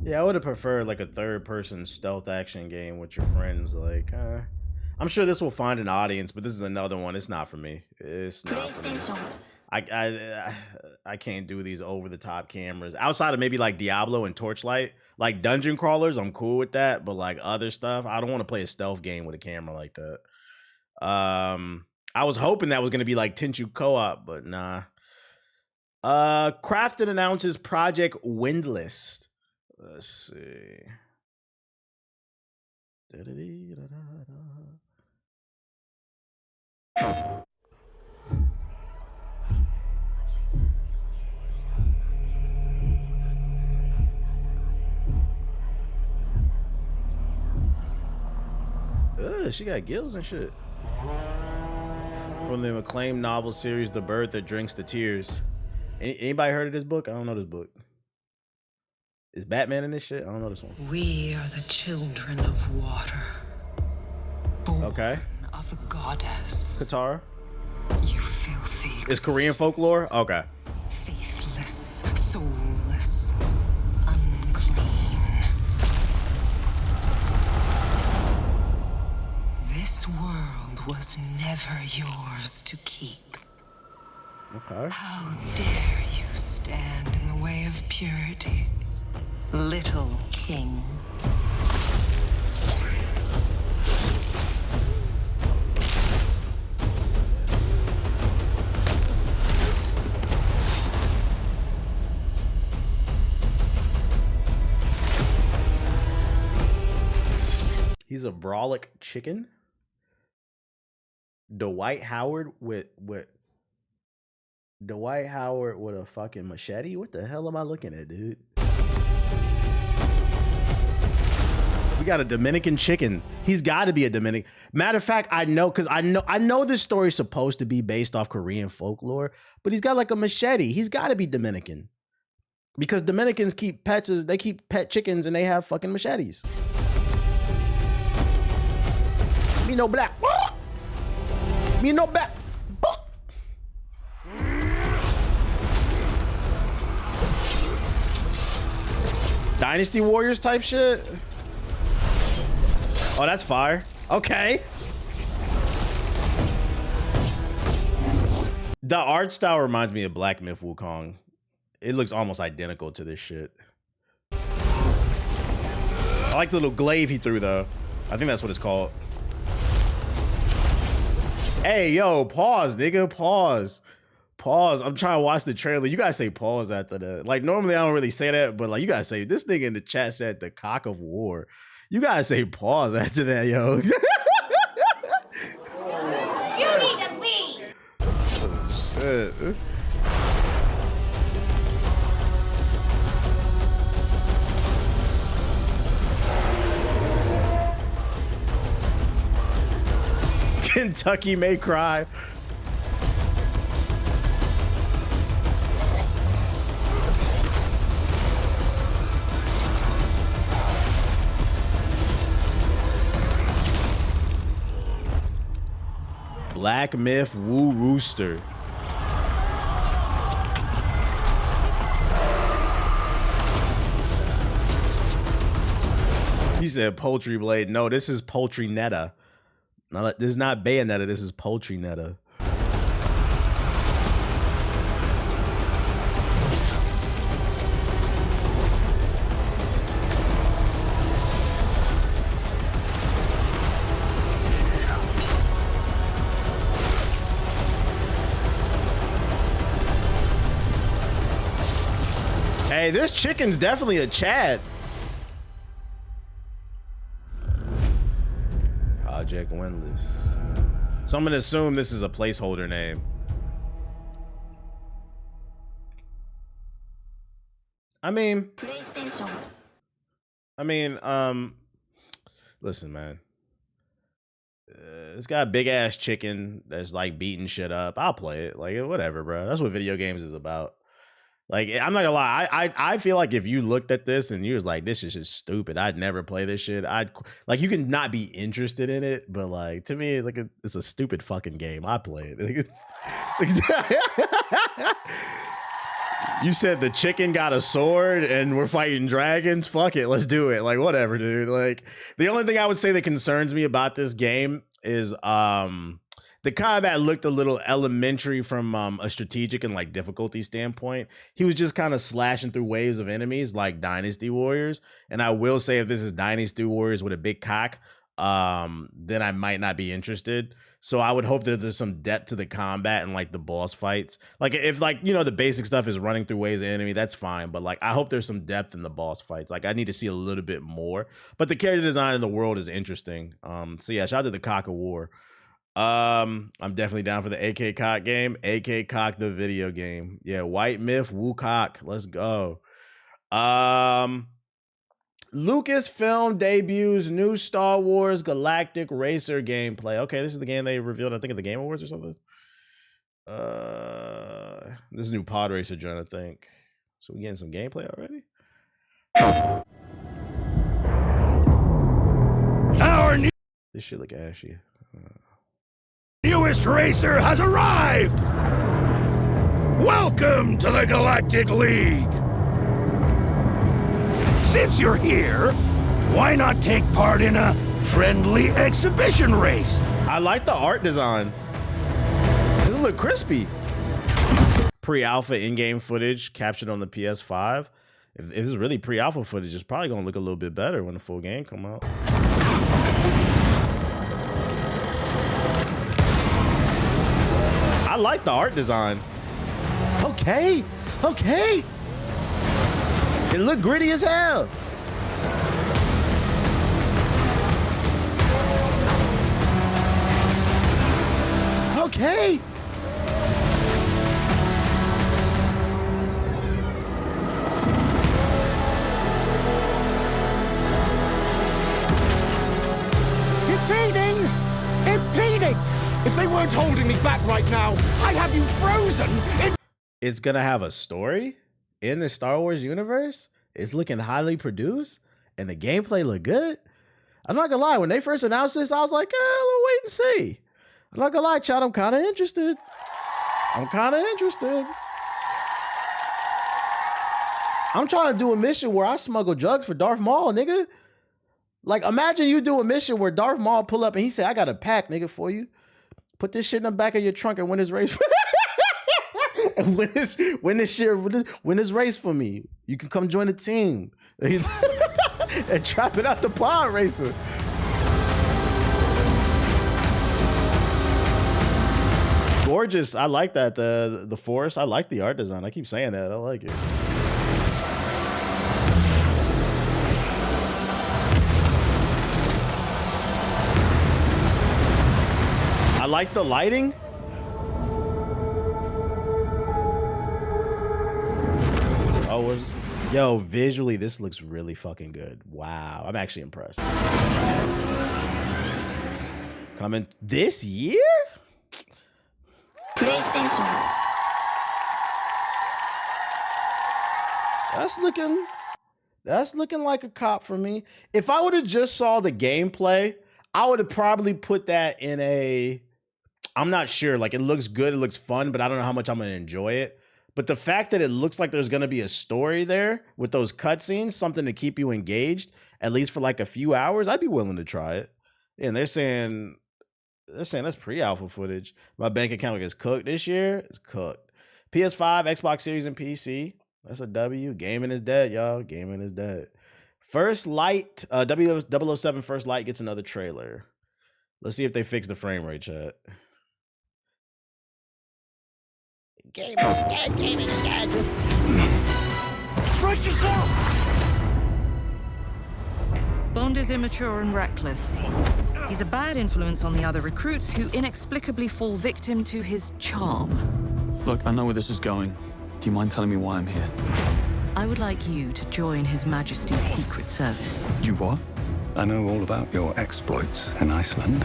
Yeah, I would have preferred like a third-person stealth action game with your friends. Like, I'm sure this will find an audience, but this is another one. It's not for me. It's not for me. I can't do these over-the-top cameras. Outside of maybe like Diablo and Torchlight, like dungeon crawlers, I'm cool with that. But like other stuff, I don't want to play a stealth game with a camera like that. I was hoping that was gonna be like Tenchu Co-op, but nah. Crafton announces Project Windless. Let's see. Ugh, she got gills and shit. From the acclaimed novel series The Bird That Drinks the Tears. Anybody heard of this book? I don't know this book. Is Batman in this shit? I don't know this one. We are the children of water. Born okay. Of the goddess. Katara. You filthy. Is Korean folklore? Okay. Faithless, soulless, unclean. This world was never yours to keep. Okay. How dare you stand in the way of purity? Little king. He's a brolic chicken. Dwight Howard with Dwight Howard with a fucking machete? What the hell am I looking at, dude? We got a Dominican chicken. He's got to be a Dominican. Matter of fact, I know because I know this story's supposed to be based off Korean folklore, but he's got like a machete. He's got to be Dominican because Dominicans keep pets. They keep pet chickens and they have fucking machetes. Me no black. Me no black. Dynasty Warriors type shit. Oh, that's fire. Okay. The art style reminds me of Black Myth Wukong. It looks almost identical to this shit. I like the little glaive he threw though. I think that's what it's called. Hey, yo, pause, nigga, pause. Pause. I'm trying to watch the trailer. You guys say pause after that. Like, normally I don't really say that, but like, you guys say, this nigga in the chat said the cock of war. You guys say pause after that, yo. You need to leave. Oh, shit. Kentucky may cry. Black Myth Woo Rooster. He said Poultry Blade. No, this is Poultry Netta. No, this is not Bayonetta. This is Poultry Netta. Hey, this chicken's definitely a Chad. Project Windless. So I'm gonna assume this is a placeholder name. I mean, listen, man. It's got a big ass chicken that's like beating shit up. I'll play it. Like, whatever, bro. That's what video games is about. Like, I'm not gonna lie. I feel like if you looked at this and you was like, this is just stupid, I'd never play this shit. Like, you can not be interested in it, but like, to me, like, it's a stupid fucking game. I play it. You said the chicken got a sword and we're fighting dragons. Fuck it, let's do it. Like, whatever, dude. Like, the only thing I would say that concerns me about this game is the combat looked a little elementary from a strategic and like difficulty standpoint. He was just kind of slashing through waves of enemies like Dynasty Warriors. And I will say, if this is Dynasty Warriors with a big cock, then I might not be interested. So I would hope that there's some depth to the combat and like the boss fights. Like, if like, you know, the basic stuff is running through waves of enemy, that's fine. But like, I hope there's some depth in the boss fights. Like, I need to see a little bit more. But the character design in the world is interesting. So yeah, shout out to the Cock of War. I'm definitely down for the AK Cock game. AK Cock the video game. Yeah, White Myth, Woo Cock. Let's go. Lucasfilm debuts new Star Wars Galactic Racer gameplay. Okay, this is the game they revealed, I think, at the Game Awards or something. This is a new pod racer joint, I think. So we getting some gameplay already? This shit look ashy. Newest racer has arrived! Welcome to the Galactic League! Since you're here, why not take part in a friendly exhibition race? I like the art design. It look crispy. Pre-alpha in-game footage captured on the PS5. If this is really pre-alpha footage, it's probably gonna look a little bit better when the full game come out. I like the art design. Okay. It looked gritty as hell. Okay. Impeding! If they weren't holding me back right now, I'd have you frozen in... It's gonna have a story in the Star Wars universe. It's looking highly produced and the gameplay look good. I'm not gonna lie, when they first announced this, I was like, let's wait and see. I'm not gonna lie, Chad, I'm kind of interested. I'm trying to do a mission where I smuggle drugs for Darth Maul, nigga. Like, imagine you do a mission where Darth Maul pull up and he say, I got a pack, nigga, for you. Put this shit in the back of your trunk and win this race. And win this race for me. You can come join the team. And trap it out the pod racer. Gorgeous. I like that. The forest. I like the art design. I keep saying that. I like it. I like the lighting. Yo, visually, this looks really fucking good. Wow, I'm actually impressed. Coming this year? PlayStation. That's looking like a cop for me. If I would have just saw the gameplay, I would have probably put that in a, I'm not sure. Like, it looks good, it looks fun, but I don't know how much I'm gonna enjoy it. But the fact that it looks like there's gonna be a story there with those cutscenes, something to keep you engaged, at least for like a few hours, I'd be willing to try it. And they're saying that's pre-alpha footage. My bank account gets cooked this year. It's cooked. PS5, Xbox Series, and PC. That's a W. Gaming is dead, y'all. Gaming is dead. First Light, 007 First Light gets another trailer. Let's see if they fix the frame rate, chat. Gaming is dead. Brace yourself! Bond is immature and reckless. He's a bad influence on the other recruits who inexplicably fall victim to his charm. Look, I know where this is going. Do you mind telling me why I'm here? I would like you to join His Majesty's Secret Service. You what? I know all about your exploits in Iceland.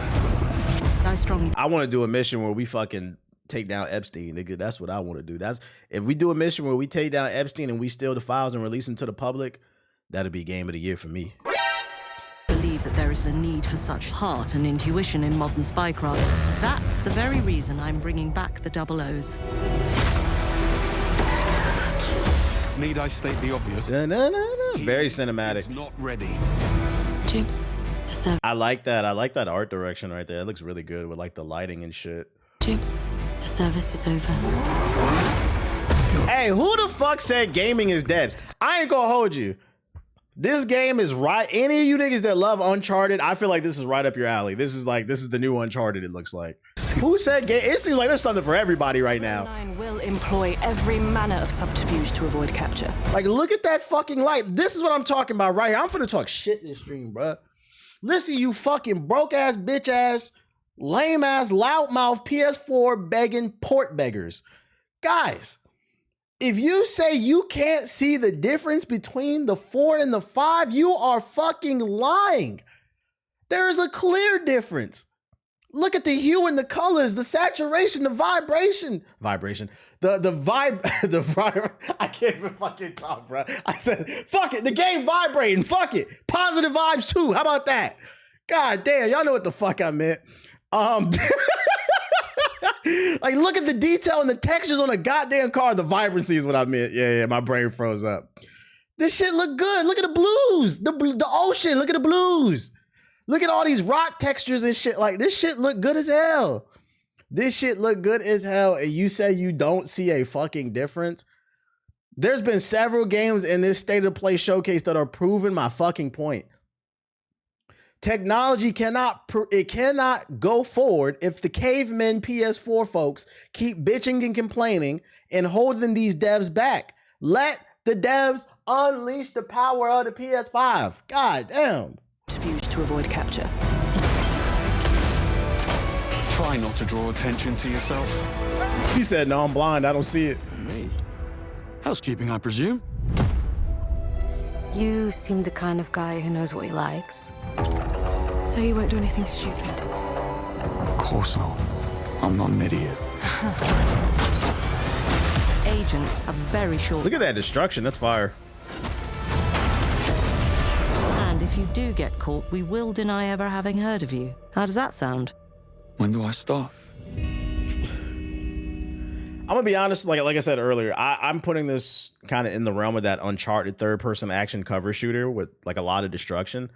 I want to do a mission where we fucking take down Epstein, nigga. That's what I want to do. That's if we do a mission where we take down Epstein and we steal the files and release them to the public, that'll be game of the year for me. Believe that there is a need for such heart and intuition in modern spycraft. That's the very reason I'm bringing back the Double O's. Need I state the obvious? No. Very cinematic. Not ready. James, the service. I like that. I like that art direction right there. It looks really good with like the lighting and shit. James, the service is over. Hey, who the fuck said gaming is dead? I ain't gonna hold you. This game is right. Any of you niggas that love Uncharted, I feel like this is right up your alley. This is the new Uncharted, it looks like. Who said game? It seems like there's something for everybody right now. Nine will employ every manner of subterfuge to avoid capture. Like, look at that fucking light. This is what I'm talking about right here. I'm finna talk shit this stream, bruh. Listen, you fucking broke ass, bitch ass, lame ass, loudmouth PS4 begging port beggars. Guys, if you say you can't see the difference between the 4 and the 5, you are fucking lying. There is a clear difference. Look at the hue and the colors, the saturation, the vibration. I can't even fucking talk, bro. I said, fuck it, the game vibrating, fuck it. Positive vibes too, how about that? God damn, y'all know what the fuck I meant. Like, look at the detail and the textures on a goddamn car. The vibrancy is what I meant. Yeah, my brain froze up. This shit look good. Look at the blues, the ocean. Look at the blues. Look at all these rock textures and shit. Like, this shit look good as hell. This shit look good as hell. And you say you don't see a fucking difference? There's been several games in this State of Play showcase that are proving my fucking point. Technology cannot go forward if the cavemen PS4 folks keep bitching and complaining and holding these devs back. Let the devs unleash the power of the PS5. God damn. To avoid capture. Try not to draw attention to yourself. He said, no, I'm blind. I don't see it. Me? Housekeeping, I presume? You seem the kind of guy who knows what he likes. So you won't do anything stupid? Of course not. I'm not an idiot. Agents are very short. Look at that destruction. That's fire. And if you do get caught, we will deny ever having heard of you. How does that sound? When do I start? I'm gonna be honest, like I said earlier, I'm putting this kind of in the realm of that Uncharted third-person action cover shooter with like a lot of destruction.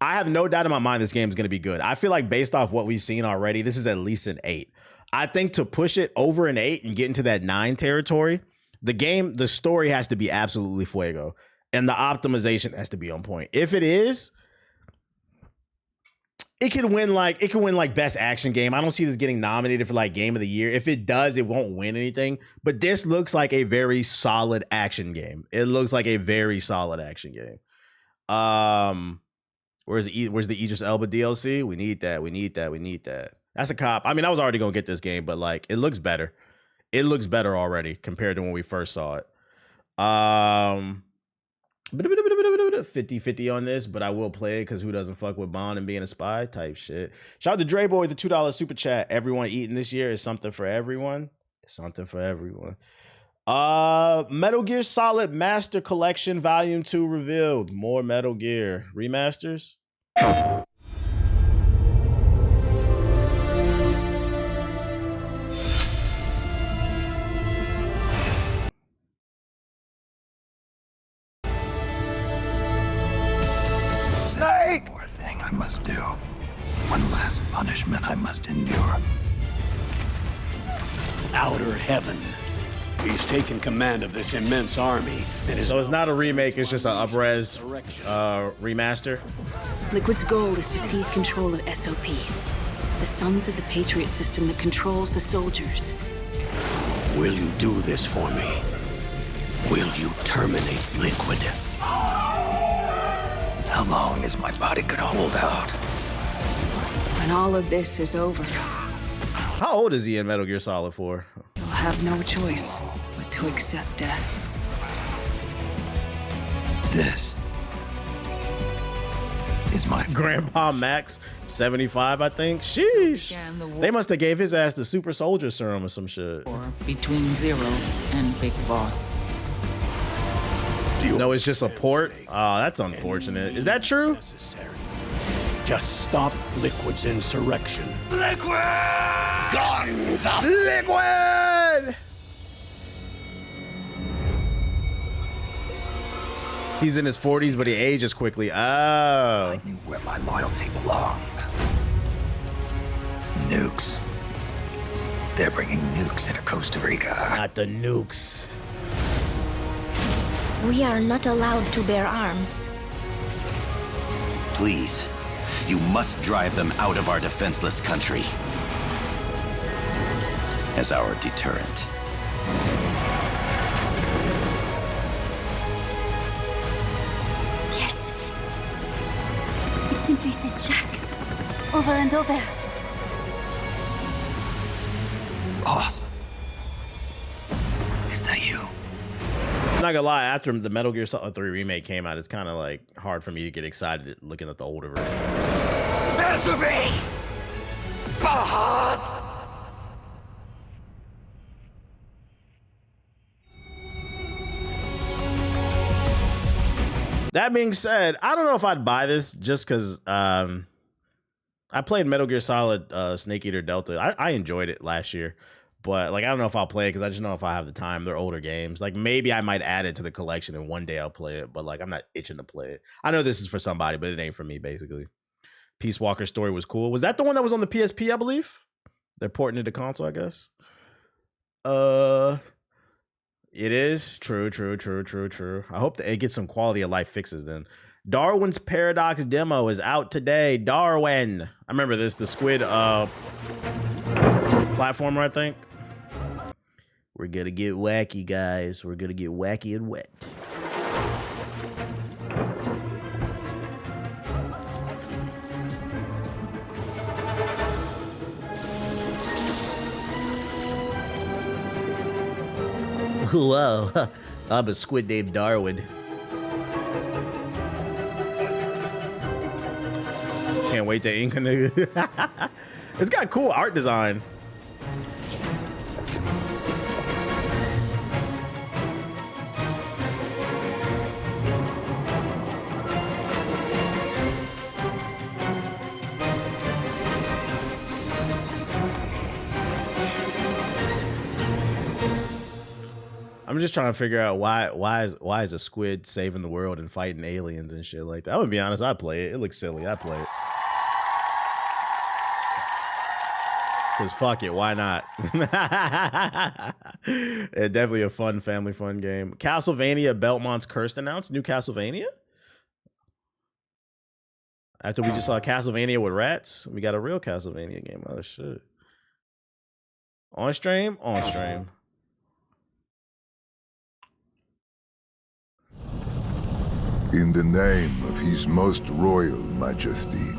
I have no doubt in my mind this game is gonna be good. I feel like based off what we've seen already, this is at least an 8. I think to push it over an 8 and get into that 9 territory, the story has to be absolutely fuego. And the optimization has to be on point. If it is, it can win like best action game. I don't see this getting nominated for like game of the year. If it does, it won't win anything. But this looks like a very solid action game. It looks like a very solid action game. Where's the Idris Elba DLC? We need that. That's a cop. I mean, I was already gonna get this game, but like it looks better. It looks better already compared to when we first saw it. 50-50 on this, but I will play it because who doesn't fuck with Bond and being a spy type shit. Shout out to Dre Boy, the $2 super chat. Everyone eating this year is something for everyone. It's something for everyone. Metal Gear Solid Master Collection Volume 2 revealed. More Metal Gear remasters. Snake! One more thing I must do. One last punishment I must endure. Outer heaven. He's taken command of this immense army and is. So it's not a remake, it's just an up-res remaster. Liquid's goal is to seize control of SOP, the Sons of the Patriot system that controls the soldiers. Will you do this for me? Will you terminate Liquid? How long is my body gonna hold out? When all of this is over, How old is he in Metal Gear Solid 4? you'll have no choice but to accept death. This is my Grandpa Max, 75, I think. Sheesh. They must have gave his ass the super soldier serum or some shit. Between Zero and Big Boss. No, it's just a port. Oh, that's unfortunate. Is that true? Just stop Liquid's insurrection. Liquid! Guns up! Liquid! He's in his 40s, but he ages quickly. Oh. I knew where my loyalty belonged. Nukes. They're bringing nukes into Costa Rica. Not the nukes. We are not allowed to bear arms. Please, you must drive them out of our defenseless country. As our deterrent. Yes. It simply said Jack. Over and over. Boss. Is that you? I'm not gonna lie, after the Metal Gear Solid 3 remake came out, it's kind of like hard for me to get excited looking at the older version. Answer me! Boss! That being said, I don't know if I'd buy this just because I played Metal Gear Solid Snake Eater Delta. I enjoyed it last year, but like I don't know if I'll play it because I just know if I have the time. They're older games. Like maybe I might add it to the collection and one day I'll play it, but like I'm not itching to play it. I know this is for somebody, but it ain't for me basically. Peace Walker Story was cool. Was that the one that was on the PSP, I believe? They're porting it to console, I guess. It is true. I hope that it gets some quality of life fixes then. Darwin's Paradox demo is out today. Darwin. I remember this, the squid platformer, I think. We're gonna get wacky, guys. We're gonna get wacky and wet. Whoa, I'm a squid named Darwin. Can't wait to ink a nigga. It's got cool art design. I'm just trying to figure out why is a squid saving the world and fighting aliens and shit like that. I'm gonna be honest, I play it. It looks silly. I play it. Cause fuck it, why not? It's definitely a fun family fun game. Castlevania Belmont's Curse announced. New Castlevania? After we just saw Castlevania with rats, we got a real Castlevania game. Oh shit. On stream? On stream. In the name of His Most Royal Majesty,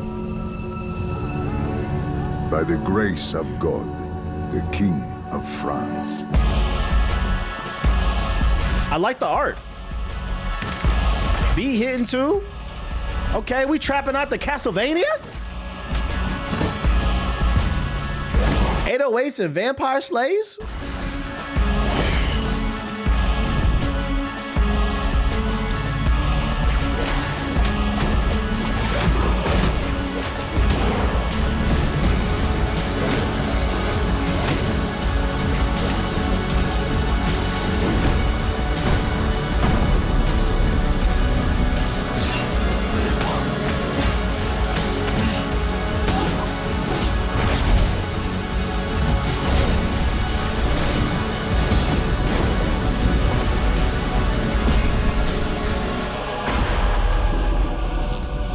by the grace of God, the King of France. I like the art. B hitting too? Okay, we trapping out the Castlevania? 808s and vampire slaves?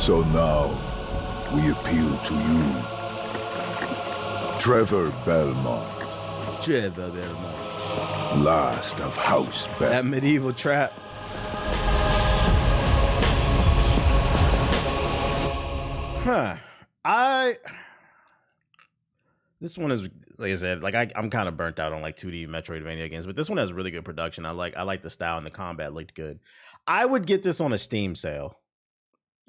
So now, we appeal to you, Trevor Belmont. Trevor Belmont. Last of House Belmont. That medieval trap. Huh. This one is like I said, like I'm kind of burnt out on like 2D Metroidvania games, but this one has really good production. I like the style and the combat looked good. I would get this on a Steam sale.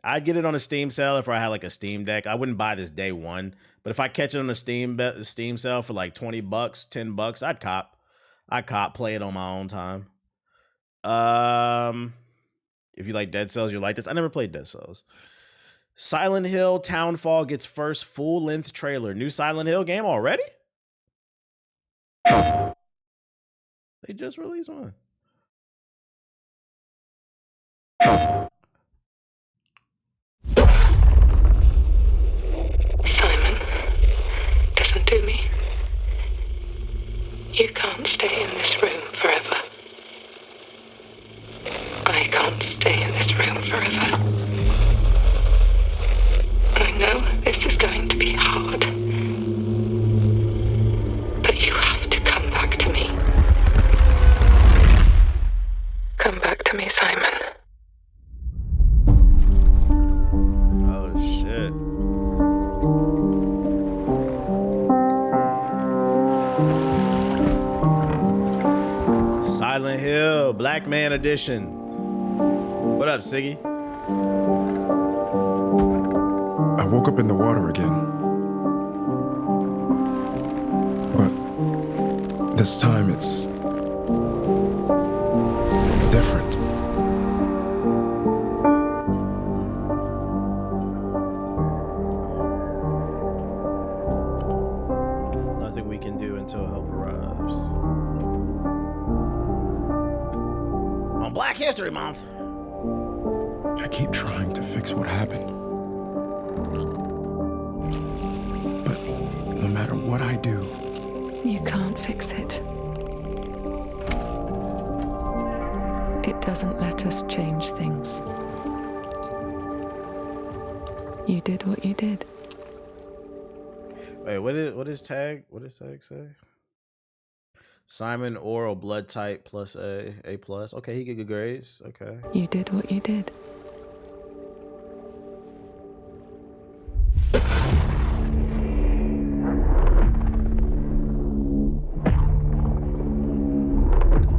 I'd get it on a Steam sale if I had like a Steam Deck. I wouldn't buy this day one, but if I catch it on a Steam sale for like $20, $10, I'd cop, play it on my own time. If you like Dead Cells, you like this. I never played Dead Cells. Silent Hill Townfall gets first full-length trailer. New Silent Hill game already? They just released one. Simon, listen to me. You can't stay in this room forever. I can't stay in this room forever. I know this is going to be hard. But you have to come back to me. Come back to me, Simon. Oh, shit. Silent Hill, Black Man Edition. What up, Siggy? I woke up in the water again. But this time it's different. Nothing we can do until help arrives. On Black History Month. I keep trying to fix what happened. But no matter what I do, You can't fix it. It doesn't let us change things. You did what you did. Wait, what does tag say? Simon oral blood type plus A plus. Okay, he get good grades. Okay. You did what you did.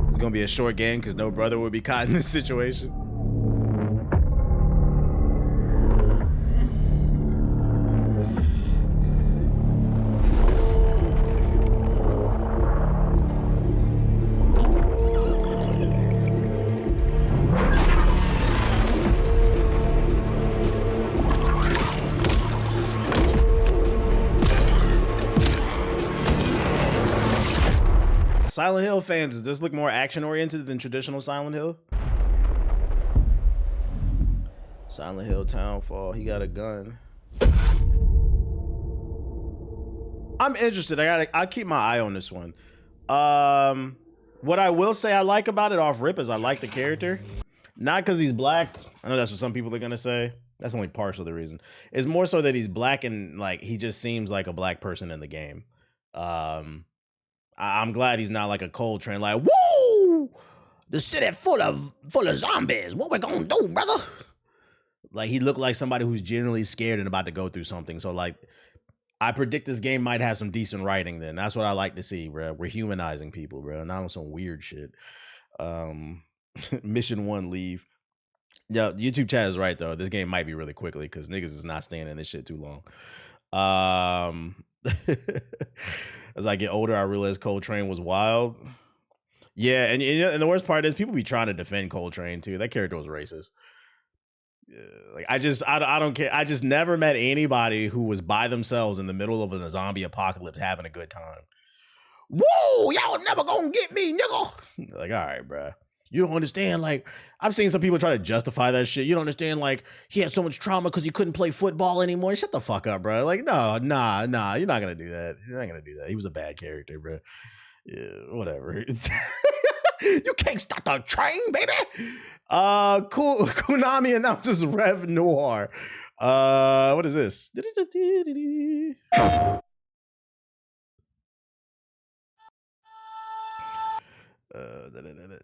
It's gonna be a short game because no brother would be caught in this situation. Silent Hill fans, does this look more action oriented than traditional Silent Hill? Silent Hill Townfall, he got a gun. I'm interested. I'll keep my eye on this one. What I will say I like about it off rip is I like the character. Not because he's black. I know that's what some people are gonna say. That's only partial the reason. It's more so that he's black and like he just seems like a black person in the game. I'm glad he's not like a Coltrane, like, whoa, the city full of zombies. What we gonna do, brother? Like he looked like somebody who's genuinely scared and about to go through something. So like, I predict this game might have some decent writing. Then that's what I like to see, bro. We're humanizing people, bro, not on some weird shit. Mission 1, leave. Yeah, YouTube chat is right though. This game might be really quickly because niggas is not staying in this shit too long. As I get older, I realized Coltrane was wild. Yeah, and the worst part is people be trying to defend Coltrane too. That character was racist. Like I don't care. I just never met anybody who was by themselves in the middle of a zombie apocalypse having a good time. Whoa, y'all never gonna get me, nigga. Like, all right, bro. You don't understand. Like, I've seen some people try to justify that shit. You don't understand. Like, he had so much trauma because he couldn't play football anymore. Shut the fuck up, bro. Like, no, nah. You're not gonna do that. You're not gonna do that. He was a bad character, bro. Yeah, whatever. You can't stop the train, baby. Konami announces Rev Noir. What is this?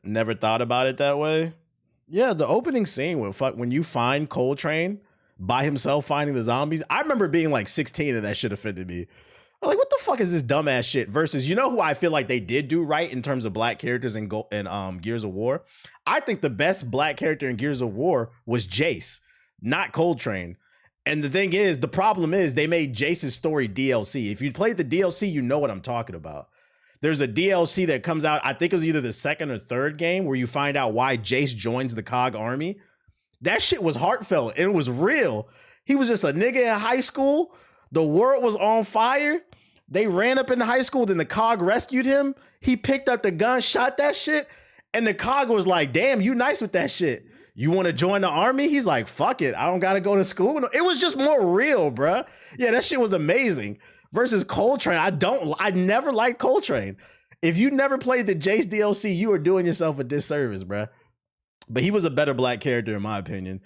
Never thought about it that way. Yeah, the opening scene when you find Coltrane by himself fighting the zombies. I remember being like 16 and that shit offended me. I'm like, what the fuck is this dumbass shit? Versus, you know who I feel like they did do right in terms of black characters in Gears of War? I think the best black character in Gears of War was Jace, not Coltrane. And the thing is, the problem is they made Jace's story DLC. If you played the DLC, you know what I'm talking about. There's a DLC that comes out, I think it was either the second or third game, where you find out why Jace joins the COG army. That shit was heartfelt and it was real. He was just a nigga in high school. The world was on fire. They ran up into high school, then the COG rescued him. He picked up the gun, shot that shit, and the COG was like, damn, you nice with that shit. You want to join the army? He's like, fuck it. I don't got to go to school. It was just more real, bruh. Yeah, that shit was amazing. Versus Coltrane, I never liked Coltrane. If you never played the Jace DLC, you are doing yourself a disservice, bruh. But he was a better black character, in my opinion.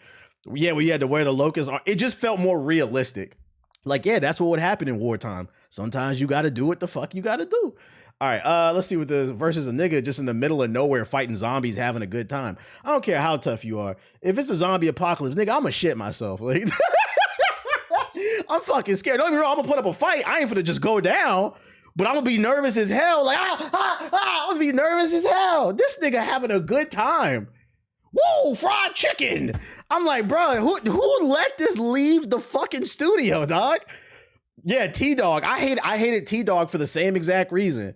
Yeah, we had to wear the locust. It just felt more realistic. Like, yeah, that's what would happen in wartime. Sometimes you got to do what the fuck you got to do. All right, let's see what this versus a nigga just in the middle of nowhere fighting zombies, having a good time. I don't care how tough you are. If it's a zombie apocalypse, nigga, I'ma shit myself. Like, I'm fucking scared. Don't get me wrong, I'm gonna put up a fight. I ain't finna just go down, but I'm gonna be nervous as hell. Like, I'm gonna be nervous as hell. This nigga having a good time. Whoa, fried chicken. I'm like, bro, who let this leave the fucking studio, dog? Yeah, T-Dog. I hated T-Dog for the same exact reason.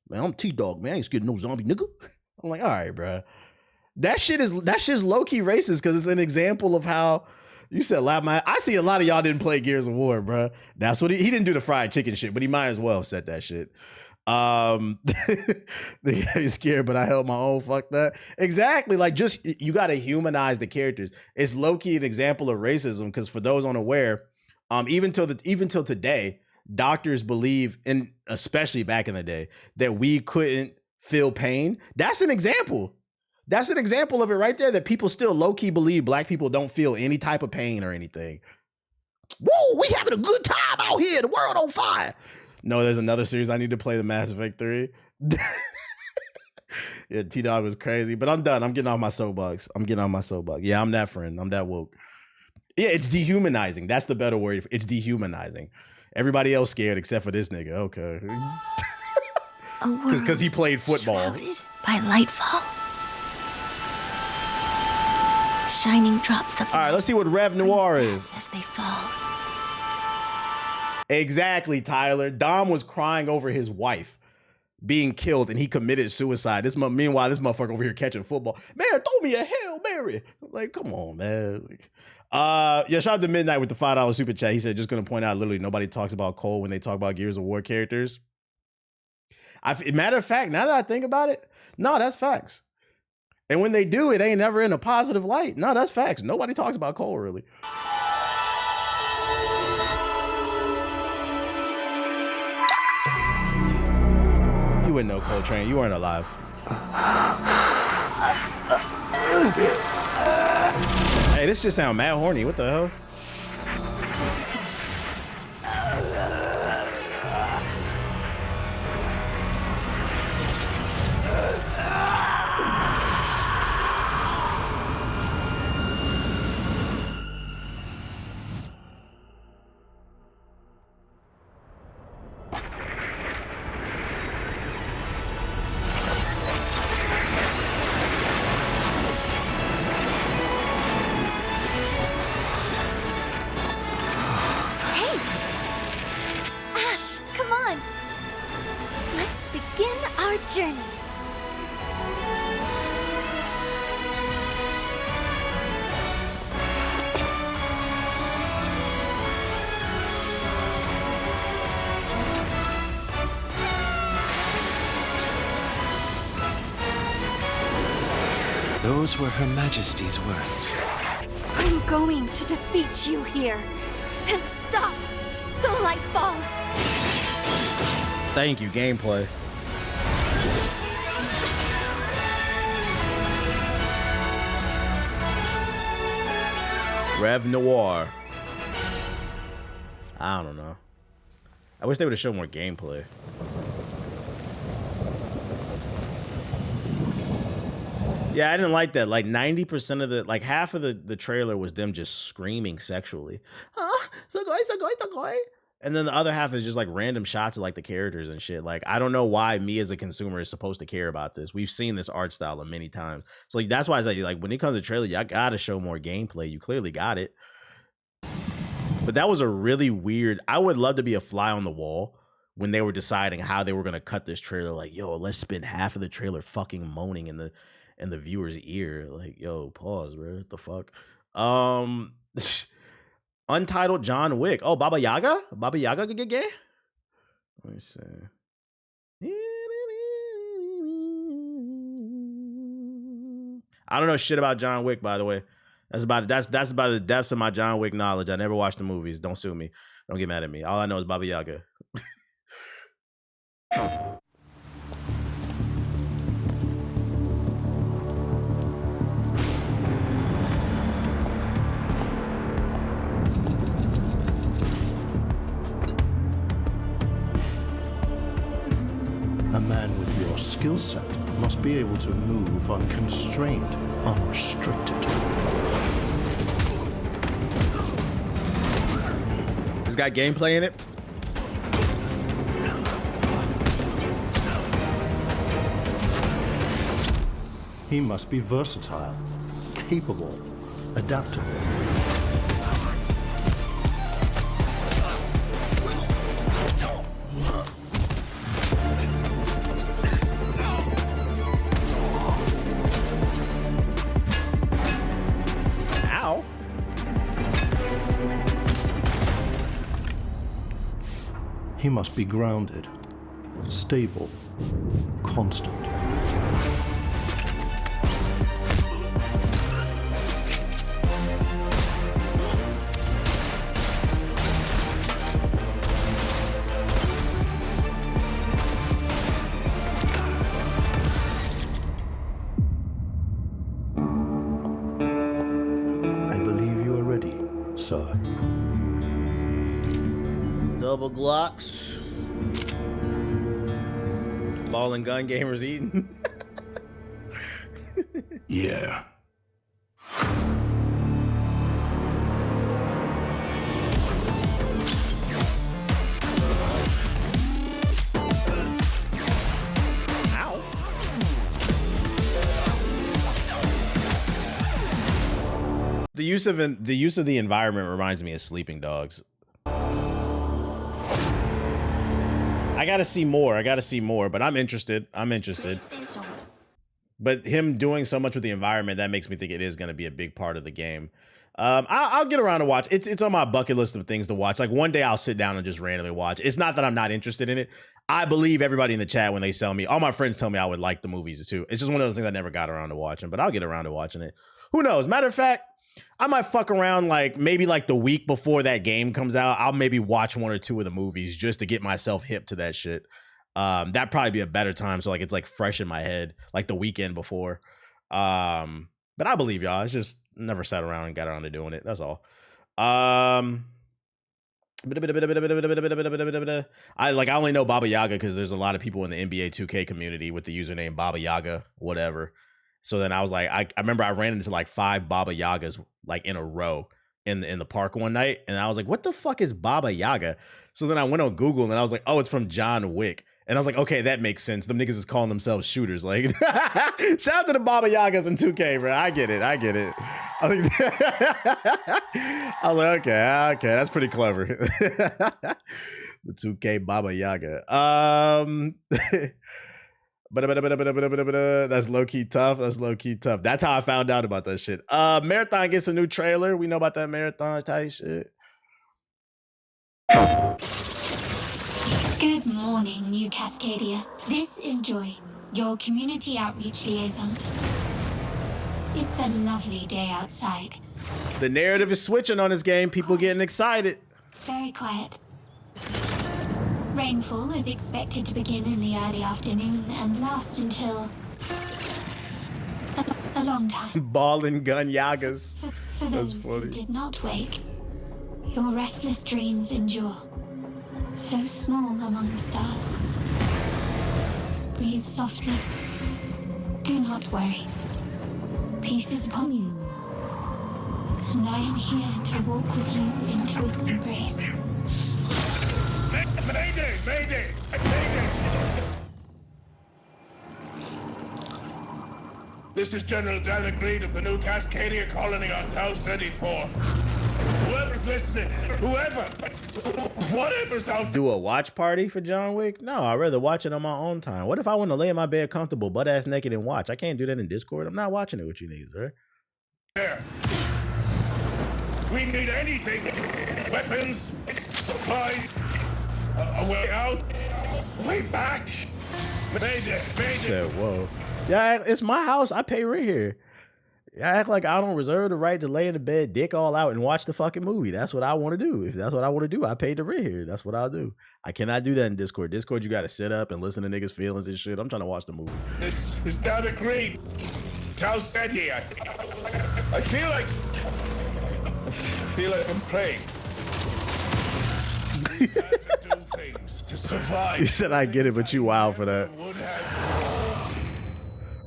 Man, I'm T-Dog, man. I ain't scared of no zombie nigga. I'm like, all right, bro. That shit's low-key racist because it's an example of how you said I see a lot of y'all didn't play Gears of War, bro. That's what he didn't do the fried chicken shit, but he might as well have said that shit. He's scared, but I held my own. Fuck that. Exactly. Like, just you gotta humanize the characters. It's low-key an example of racism because for those unaware, even till today, doctors believe, and especially back in the day, that we couldn't feel pain. That's an example. That's an example of it right there, that people still low-key believe black people don't feel any type of pain or anything. Whoa, we having a good time out here. The world on fire. No, there's another series I need to play, the Mass Effect 3. Yeah, T-Dog was crazy, but I'm done. I'm getting off my soapbox. Yeah, I'm that friend. I'm that woke. Yeah, it's dehumanizing. That's the better word. It's dehumanizing. Everybody else scared except for this nigga. Okay. Because he played football. By lightfall. Shining drops of all right, let's see what Rev Noir is. As they fall. Exactly, Tyler. Dom was crying over his wife being killed and he committed suicide. Meanwhile, this motherfucker over here catching football. Man, throw me a Hail Mary. Like, come on, man. Yeah, shout out to Midnight with the $5 super chat. He said, just gonna point out, literally nobody talks about Cole when they talk about Gears of War characters. Matter of fact, now that I think about it, no, that's facts. And when they do, it ain't never in a positive light. No, that's facts. Nobody talks about Cole, really. You wouldn't know Coltrane. You weren't alive. Hey, this just sound mad horny. What the hell? Journey. Those were Her Majesty's words. I'm going to defeat you here and stop the Lightfall. Thank you, gameplay. Rev Noir. I don't know. I wish they would have shown more gameplay. Yeah, I didn't like that. Like 90% of the, like half of the trailer was them just screaming sexually. And then the other half is just like random shots of like the characters and shit. Like, I don't know why me as a consumer is supposed to care about this. We've seen this art style many times. So like, that's why I say, like, when it comes to trailer, y'all gotta show more gameplay. You clearly got it. But that was a really weird, I would love to be a fly on the wall when they were deciding how they were going to cut this trailer. Like, yo, let's spend half of the trailer fucking moaning in the viewer's ear. Like, yo, pause, bro. What the fuck? Untitled John Wick. Oh, Baba Yaga? Baba Yaga could get gay? Let me see. I don't know shit about John Wick, by the way. That's about the depths of my John Wick knowledge. I never watched the movies. Don't sue me. Don't get mad at me. All I know is Baba Yaga. A man with your skill set must be able to move unconstrained, unrestricted. It's got gameplay in it. He must be versatile, capable, adaptable. Ow. He must be grounded, stable, constant. I believe you are ready, sir. Double Glocks. Ball and gun gamers eating. Yeah. Ow. The use of the environment reminds me of Sleeping Dogs. I gotta see more, but I'm interested. But him doing so much with the environment, that makes me think it is gonna be a big part of the game. I'll get around to watch. It's on my bucket list of things to watch. Like one day I'll sit down and just randomly watch. It's not that I'm not interested in it. I believe everybody in the chat when they tell me, all my friends tell me I would like the movies too. It's just one of those things I never got around to watching, but I'll get around to watching it. Who knows? Matter of fact, I might fuck around like maybe like the week before that game comes out. I'll maybe watch one or two of the movies just to get myself hip to that shit. That'd probably be a better time. So like it's like fresh in my head, like the weekend before. But I believe y'all. It's just never sat around and got around to doing it. That's all. I only know Baba Yaga because there's a lot of people in the NBA 2K community with the username Baba Yaga, whatever. So then I was like, I remember I ran into like 5 Baba Yagas like in a row in the park one night. And I was like, what the fuck is Baba Yaga? So then I went on Google and I was like, oh, it's from John Wick. And I was like, okay, that makes sense. Them niggas is calling themselves shooters. Like, shout out to the Baba Yagas in 2K, bro. I get it. I was like, okay, that's pretty clever. The 2K Baba Yaga. That's low-key tough. That's how I found out about that shit. Marathon gets a new trailer. We know about that Marathon type shit. Good morning, New Cascadia. This is Joy, your community outreach liaison. It's a lovely day outside. The narrative is switching on this game. People getting excited. Very quiet. Rainfall is expected to begin in the early afternoon and last until a long time. Ball and gun Yagas. For those who did not wake, your restless dreams endure. So small among the stars. Breathe softly. Do not worry. Peace is upon you. And I am here to walk with you into its embrace. Mayday! Mayday! Mayday! This is General Dan Agreed of the new Cascadia colony on Tau 34. Whoever's listening, whatever's out there. Do a watch party for John Wick? No, I'd rather watch it on my own time. What if I want to lay in my bed comfortable, butt ass naked and watch? I can't do that in Discord. I'm not watching it with you niggas, right? There. We need anything. Weapons, supplies, a way out, way back. Mayday, mayday. Said, whoa. Yeah, it's my house. I pay rent here. I act like I don't reserve the right to lay in the bed, dick all out, and watch the fucking movie. That's what I want to do. If that's what I want to do, I paid the rent here. That's what I'll do. I cannot do that in Discord. Discord, you got to sit up and listen to niggas' feelings and shit. I'm trying to watch the movie. This is Dan Agreed. Tau Ceti. I feel like I'm praying. We had to do things to survive. You said I get it, but you wild for that.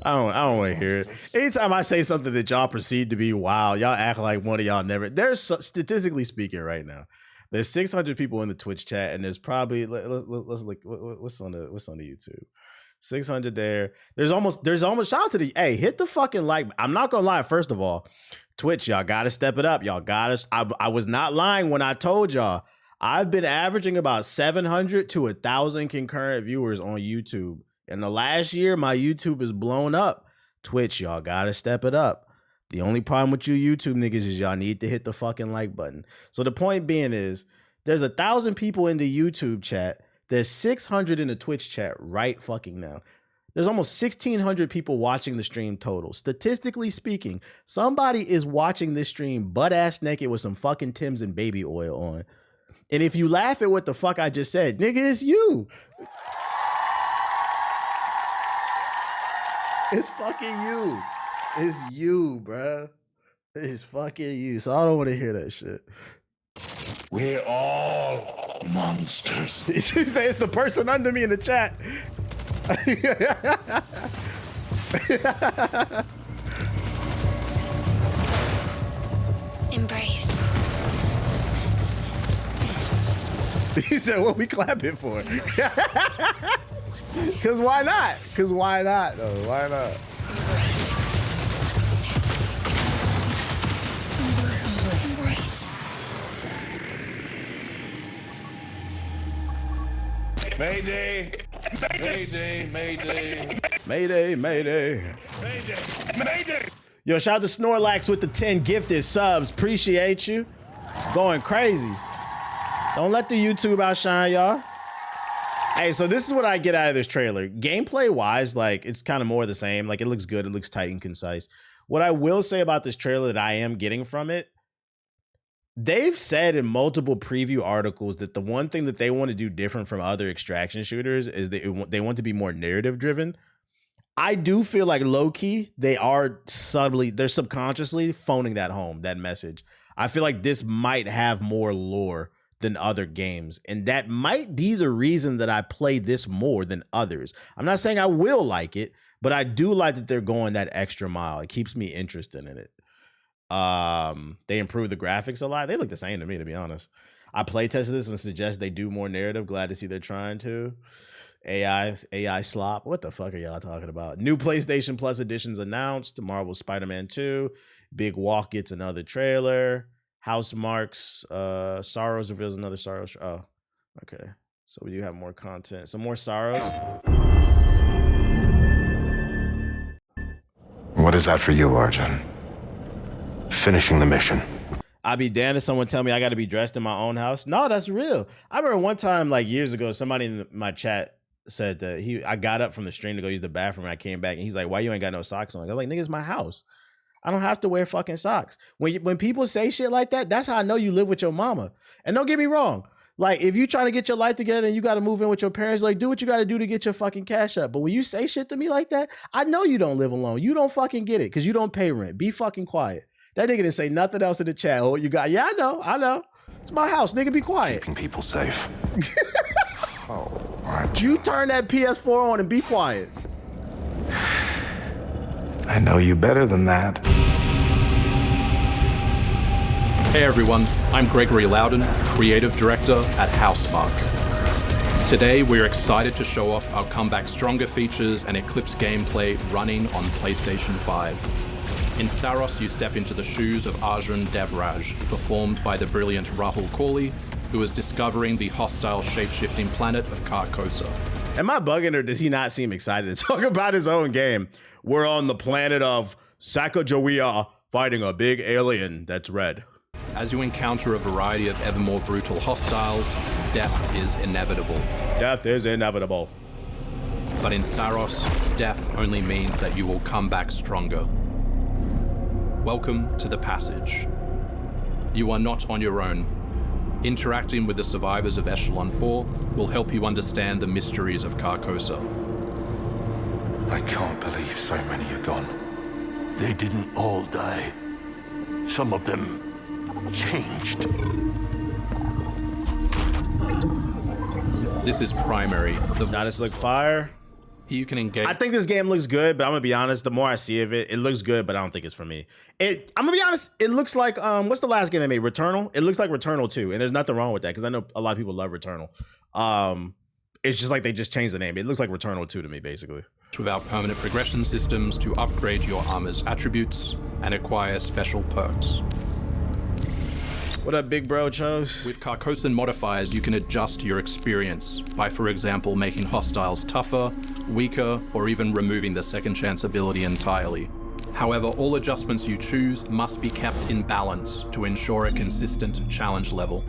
I don't want to hear it. Anytime I say something that y'all perceive to be wild, y'all act like one of y'all never. There's statistically speaking right now, there's 600 people in the Twitch chat, and there's probably let's look what's on the YouTube. 600 there. There's almost shout out to the hit the fucking like. I'm not gonna lie. First of all, Twitch, y'all gotta step it up. Y'all gotta. I was not lying when I told y'all I've been averaging about 700 to 1,000 concurrent viewers on YouTube. In the last year, my YouTube is blown up. Twitch, y'all gotta step it up. The only problem with you YouTube niggas is y'all need to hit the fucking like button. So the point being is, there's 1,000 people in the YouTube chat. There's 600 in the Twitch chat right fucking now. There's almost 1,600 people watching the stream total. Statistically speaking, somebody is watching this stream butt-ass naked with some fucking Timbs and baby oil on. And if you laugh at what the fuck I just said, nigga, it's you. It's fucking you. It's you, bruh. It's fucking you. So I don't want to hear that shit. We're all monsters. You say it's the person under me in the chat. Embrace. He said, what we clapping for? Because why not? Because why not, though? Why not? Mayday! Mayday! Mayday! Mayday! Mayday! Mayday! Mayday! Yo, shout out to Snorlax with the 10 gifted subs. Appreciate you. Going crazy. Don't let the YouTube outshine y'all. Hey, so this is what I get out of this trailer. Gameplay wise, like, it's kind of more the same. Like, it looks good. It looks tight and concise. What I will say about this trailer that I am getting from it, they've said in multiple preview articles that the one thing that they want to do different from other extraction shooters is they want to be more narrative driven. I do feel like low-key, they're subconsciously phoning that home, that message. I feel like this might have more lore than other games. And that might be the reason that I play this more than others. I'm not saying I will like it, but I do like that they're going that extra mile. It keeps me interested in it. They improve the graphics a lot. They look the same to me, to be honest. I play tested this and suggest they do more narrative. Glad to see they're trying to. AI slop. What the fuck are y'all talking about? New PlayStation Plus editions announced. Marvel Spider-Man 2. Big Walk gets another trailer. House Marks. Saros reveals another Saros. Oh, okay. So we do have more content. Some more Saros. What is that for you, Arjun? Finishing the mission. I'll be damned if someone tell me I got to be dressed in my own house. No, that's real. I remember one time, like years ago, somebody in my chat said that I got up from the stream to go use the bathroom and I came back and he's like, why you ain't got no socks on? I was like, nigga, it's my house. I don't have to wear fucking socks. When people say shit like that, that's how I know you live with your mama. And don't get me wrong. Like, if you trying to get your life together and you got to move in with your parents, like, do what you got to do to get your fucking cash up. But when you say shit to me like that, I know you don't live alone. You don't fucking get it because you don't pay rent. Be fucking quiet. That nigga didn't say nothing else in the chat. Oh, you got, yeah, I know. It's my house, nigga, be quiet. Keeping people safe. Oh, you turn that PS4 on and be quiet. I know you better than that. Hey everyone, I'm Gregory Loudon, Creative Director at Housemarque. Today, we're excited to show off our Comeback Stronger features and Eclipse gameplay running on PlayStation 5. In Saros, you step into the shoes of Arjun Devraj, performed by the brilliant Rahul Kohli, who is discovering the hostile shape-shifting planet of Carcosa. Am I bugging, or does he not seem excited to talk about his own game? We're on the planet of Sacagawea, fighting a big alien that's red. As you encounter a variety of ever more brutal hostiles, death is inevitable. Death is inevitable. But in Saros, death only means that you will come back stronger. Welcome to the Passage. You are not on your own. Interacting with the survivors of Echelon 4 will help you understand the mysteries of Carcosa. I can't believe so many are gone. They didn't all die. Some of them changed. This is Primary. Now this look fire. You can engage. I think this game looks good, but I'm gonna be honest, the more I see of it, it looks good, but I don't think it's for me. I'm gonna be honest, it looks like what's the last game they made? Returnal? It looks like Returnal 2, and there's nothing wrong with that because I know a lot of people love Returnal. It's just like they just changed the name. It looks like Returnal 2 to me, basically. With our permanent progression systems to upgrade your armor's attributes and acquire special perks. What up, big bro, Chose? With Carcosan modifiers, you can adjust your experience by, for example, making hostiles tougher, weaker, or even removing the second chance ability entirely. However, all adjustments you choose must be kept in balance to ensure a consistent challenge level.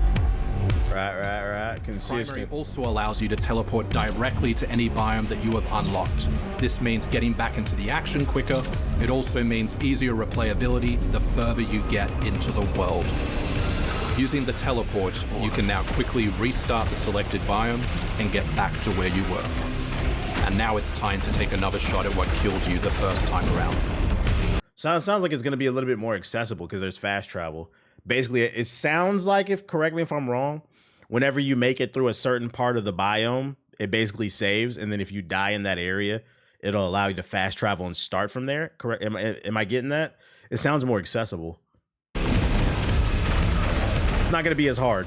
Right. Consistent. Primary also allows you to teleport directly to any biome that you have unlocked. This means getting back into the action quicker. It also means easier replayability the further you get into the world. Using the teleport, you can now quickly restart the selected biome and get back to where you were. And now it's time to take another shot at what killed you the first time around. Sounds like it's going to be a little bit more accessible because there's fast travel. Basically, it sounds like, correct me if I'm wrong, whenever you make it through a certain part of the biome, it basically saves. And then if you die in that area, it'll allow you to fast travel and start from there. Correct? Am I getting that? It sounds more accessible. It's not going to be as hard.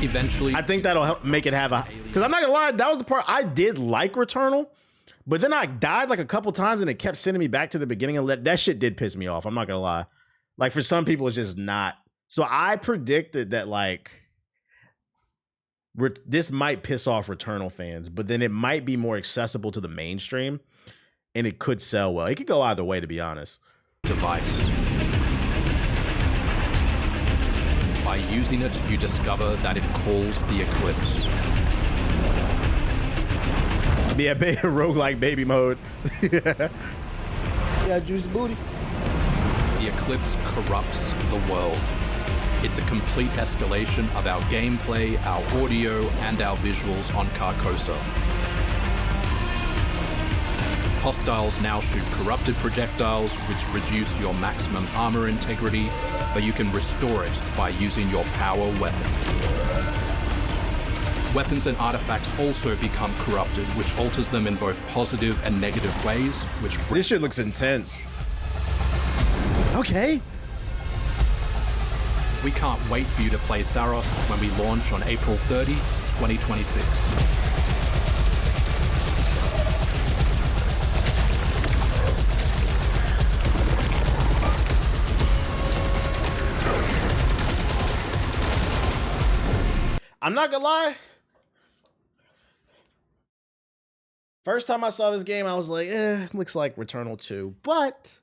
Eventually, I think that'll help make it have a, because I'm not gonna lie, that was the part I did like Returnal, but then I died like a couple times and it kept sending me back to the beginning, and that shit did piss me off. I'm not gonna lie. Like, for some people, it's just not. So I predicted that, like, this might piss off Returnal fans, but then it might be more accessible to the mainstream and it could sell well. It could go either way, to be honest. Device. By using it, you discover that it calls the Eclipse. Yeah, roguelike baby mode. Yeah, juicy booty. The Eclipse corrupts the world. It's a complete escalation of our gameplay, our audio, and our visuals on Carcosa. Hostiles now shoot corrupted projectiles, which reduce your maximum armor integrity, but you can restore it by using your power weapon. Weapons and artifacts also become corrupted, which alters them in both positive and negative ways, which... This shit looks intense. Okay. We can't wait for you to play Saros when we launch on April 30, 2026. I'm not gonna lie. First time I saw this game, I was like, looks like Returnal 2. But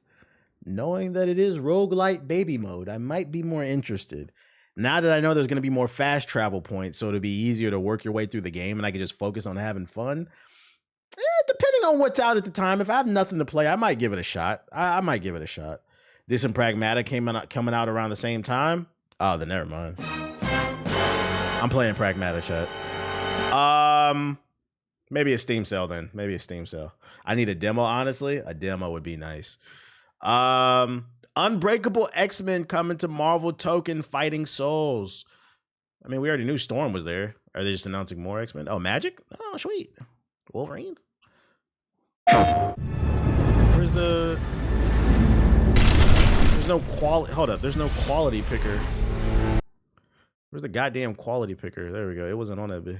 knowing that it is roguelite baby mode, I might be more interested. Now that I know there's gonna be more fast travel points, so it'll be easier to work your way through the game and I can just focus on having fun. Depending on what's out at the time, if I have nothing to play, I might give it a shot. I might give it a shot. This and Pragmata coming out around the same time. Oh, then never mind. I'm playing Pragmata, chat. Maybe a Steam sale then. Maybe a Steam sale. I need a demo, honestly. A demo would be nice. Unbreakable X-Men coming to Marvel Token Fighting Souls. I mean, we already knew Storm was there. Are they just announcing more X-Men? Oh, Magic? Oh, sweet. Wolverine? Where's the... There's no quality... Hold up. There's no quality picker. Where's the goddamn quality picker? There we go. It wasn't on that bit.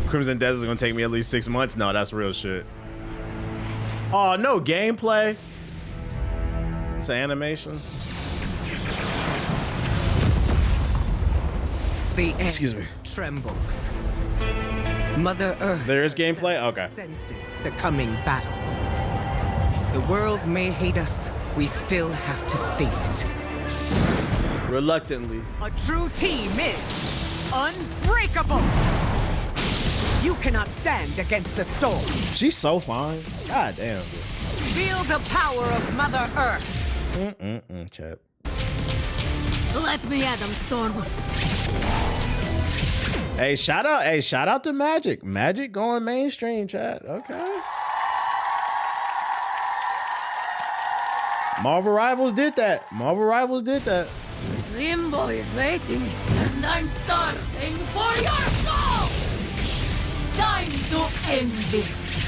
Crimson Desert is gonna take me at least 6 months. No, that's real shit. Oh, no gameplay. It's an animation. The Excuse me. Trembles. Mother Earth. There is gameplay? Okay. Senses the coming battle. The world may hate us. We still have to save it. Reluctantly. A true team is unbreakable. You cannot stand against the storm. She's so fine. God damn. Feel the power of Mother Earth. Chat. Let me at them, Storm. Hey, shout out to Magic. Magic going mainstream, chat. Okay. Marvel Rivals did that. Limbo is waiting, and I'm starving for your soul! Time to end this.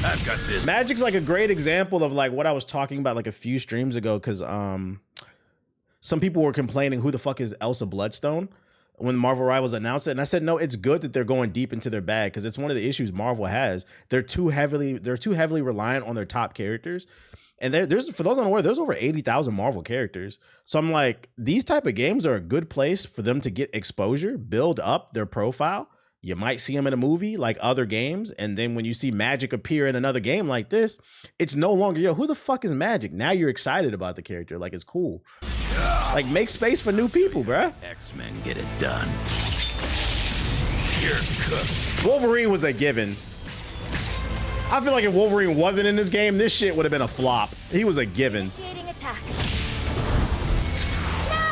I've got this. Magic's like a great example of like what I was talking about like a few streams ago, because some people were complaining who the fuck is Elsa Bloodstone when Marvel Rivals announced it, and I said no, it's good that they're going deep into their bag, because it's one of the issues Marvel has. They're too heavily reliant on their top characters. And there's, for those unaware, there's over 80,000 Marvel characters. So I'm like, these type of games are a good place for them to get exposure, build up their profile. You might see them in a movie like other games. And then when you see Magic appear in another game like this, it's no longer, yo, who the fuck is Magic? Now you're excited about the character. Like, it's cool. Like, make space for new people, bruh. X-Men get it done. You're cooked. Wolverine was a given. I feel like if Wolverine wasn't in this game, this shit would have been a flop. He was a given. Attack.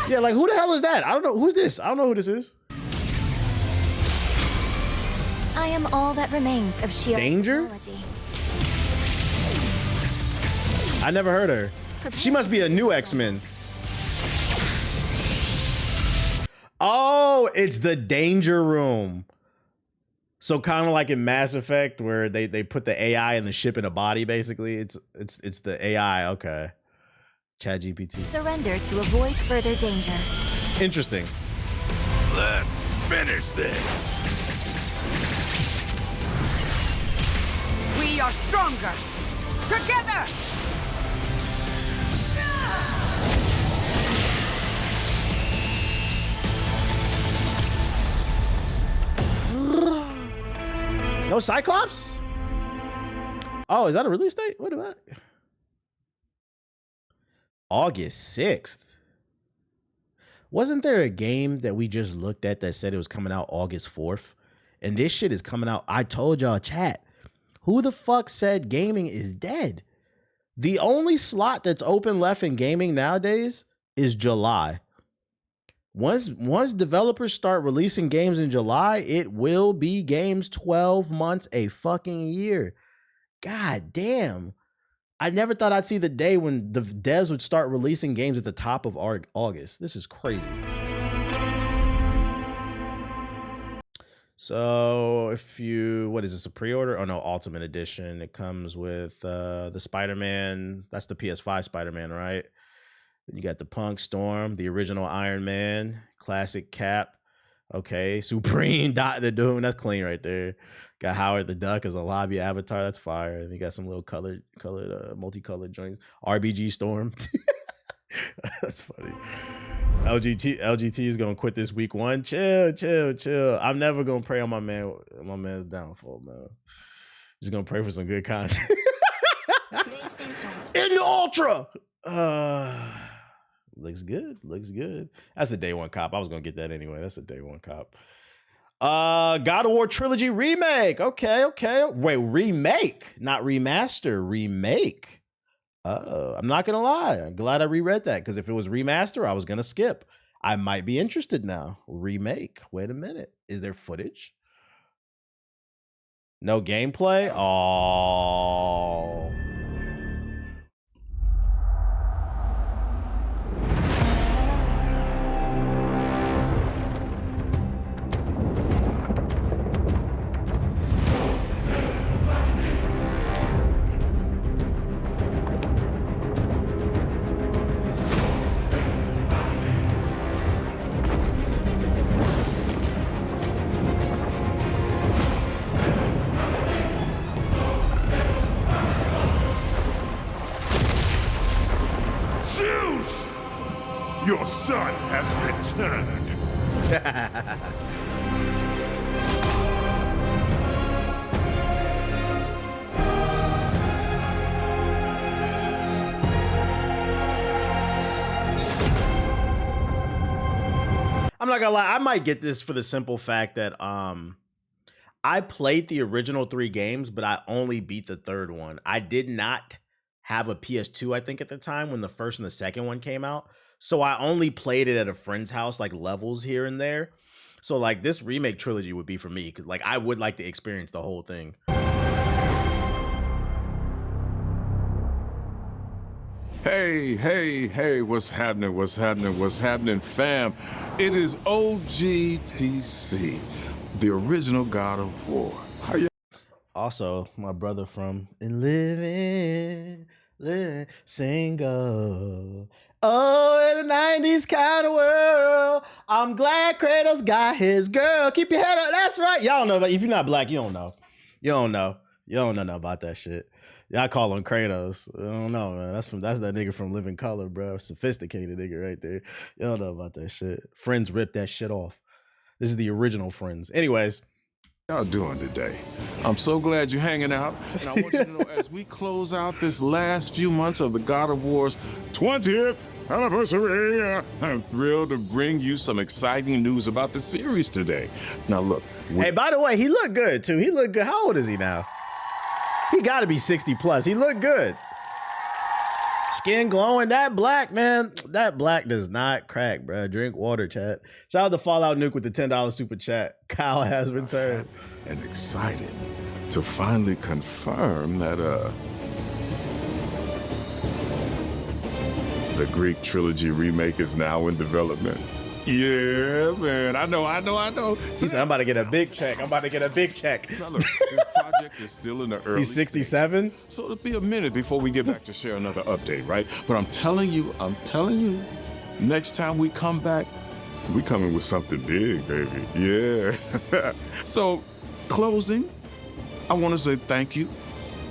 Yeah, like, who the hell is that? I don't know. Who's this? I don't know who this is. I am all that remains of S.H.I.E.L.D. Danger? technology. I never heard her. She must be a new X-Men. Oh, it's the Danger Room. So kind of like in Mass Effect, where they put the AI in the ship in a body, basically. It's the AI. Okay. ChatGPT. Surrender to avoid further danger. Interesting. Let's finish this. We are stronger together. No Cyclops? Oh, is that a release date? What about August 6th? Wasn't there a game that we just looked at that said it was coming out August 4th? And this shit is coming out. I told y'all, chat. Who the fuck said gaming is dead? The only slot that's open left in gaming nowadays is July. Once developers start releasing games in July, it will be games 12 months a fucking year. God damn. I never thought I'd see the day when the devs would start releasing games at the top of August. This is crazy. So if you, what is this, a pre-order? Oh no, Ultimate Edition. It comes with the Spider-Man. That's the PS5 Spider-Man, right? You got the Punk Storm, the original Iron Man, classic Cap. Okay, Supreme Doctor Doom. That's clean right there. Got Howard the Duck as a lobby avatar. That's fire. And you got some little multicolored joints. RBG Storm. That's funny. LGT is gonna quit this week 1. Chill. I'm never gonna pray on my man's downfall, man. Just gonna pray for some good content. In the Ultra. Looks good. That's a day one cop. I was gonna get that anyway. That's a day one cop. God of War Trilogy remake. Okay. Wait, remake, not remaster. Remake. I'm not gonna lie. I'm glad I reread that, because if it was remaster, I was gonna skip. I might be interested now. Remake. Wait a minute. Is there footage? No gameplay? Oh. has returned. I'm not gonna lie, I might get this for the simple fact that I played the original 3 games, but I only beat the 3rd one. I did not have a PS2, I think, at the time when the 1st and the 2nd one came out. So I only played it at a friend's house, like levels here and there. So like this remake trilogy would be for me, because like I would like to experience the whole thing. Hey, what's happening, fam? It is OGTC, the original God of War. How you? Also, my brother from In Living Single. Oh, in a 90s kind of world, I'm glad Kratos got his girl. Keep your head up. That's right. Y'all know, if you're not black, you don't know. You don't know nothing about that shit. Y'all call him Kratos. I don't know, man. That's that nigga from Living Color, bro. Sophisticated nigga right there. You don't know about that shit. Friends ripped that shit off. This is the original Friends. Anyways. Y'all doing today? I'm so glad you're hanging out. And I want you to know, as we close out this last few months of the God of War's 20th anniversary, I'm thrilled to bring you some exciting news about the series today. Now look. Hey, by the way, he looked good too. He looked good. How old is he now? He gotta be 60 plus. He looked good. Skin glowing, that black, man. That black does not crack, bro. Drink water, chat. Shout out to Fallout Nuke with the $10 super chat. Kyle has returned. And excited to finally confirm that the Greek trilogy remake is now in development. Yeah, man. I know. He said, I'm about to get a big check. Now, look, this project is still in the early He's 67? stage, so it'll be a minute before we get back to share another update, right? But I'm telling you, next time we come back, we coming with something big, baby. Yeah. So, closing, I want to say thank you.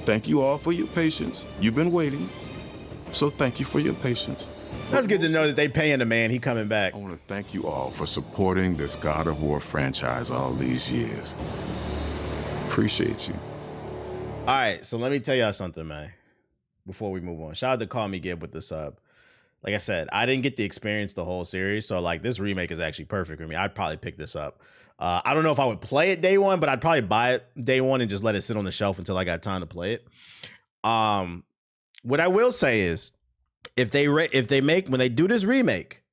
Thank you all for your patience. You've been waiting. So thank you for your patience. That's good to know that they paying the man. He coming back. I want to thank you all for supporting this God of War franchise all these years. Appreciate you. All right, so let me tell y'all something, man, before we move on. Shout out to Call Me Gib with the sub. Like I said, I didn't get to experience the whole series, so like this remake is actually perfect for me. I'd probably pick this up. I don't know if I would play it day one, but I'd probably buy it day one and just let it sit on the shelf until I got time to play it. What I will say is, when they do this remake,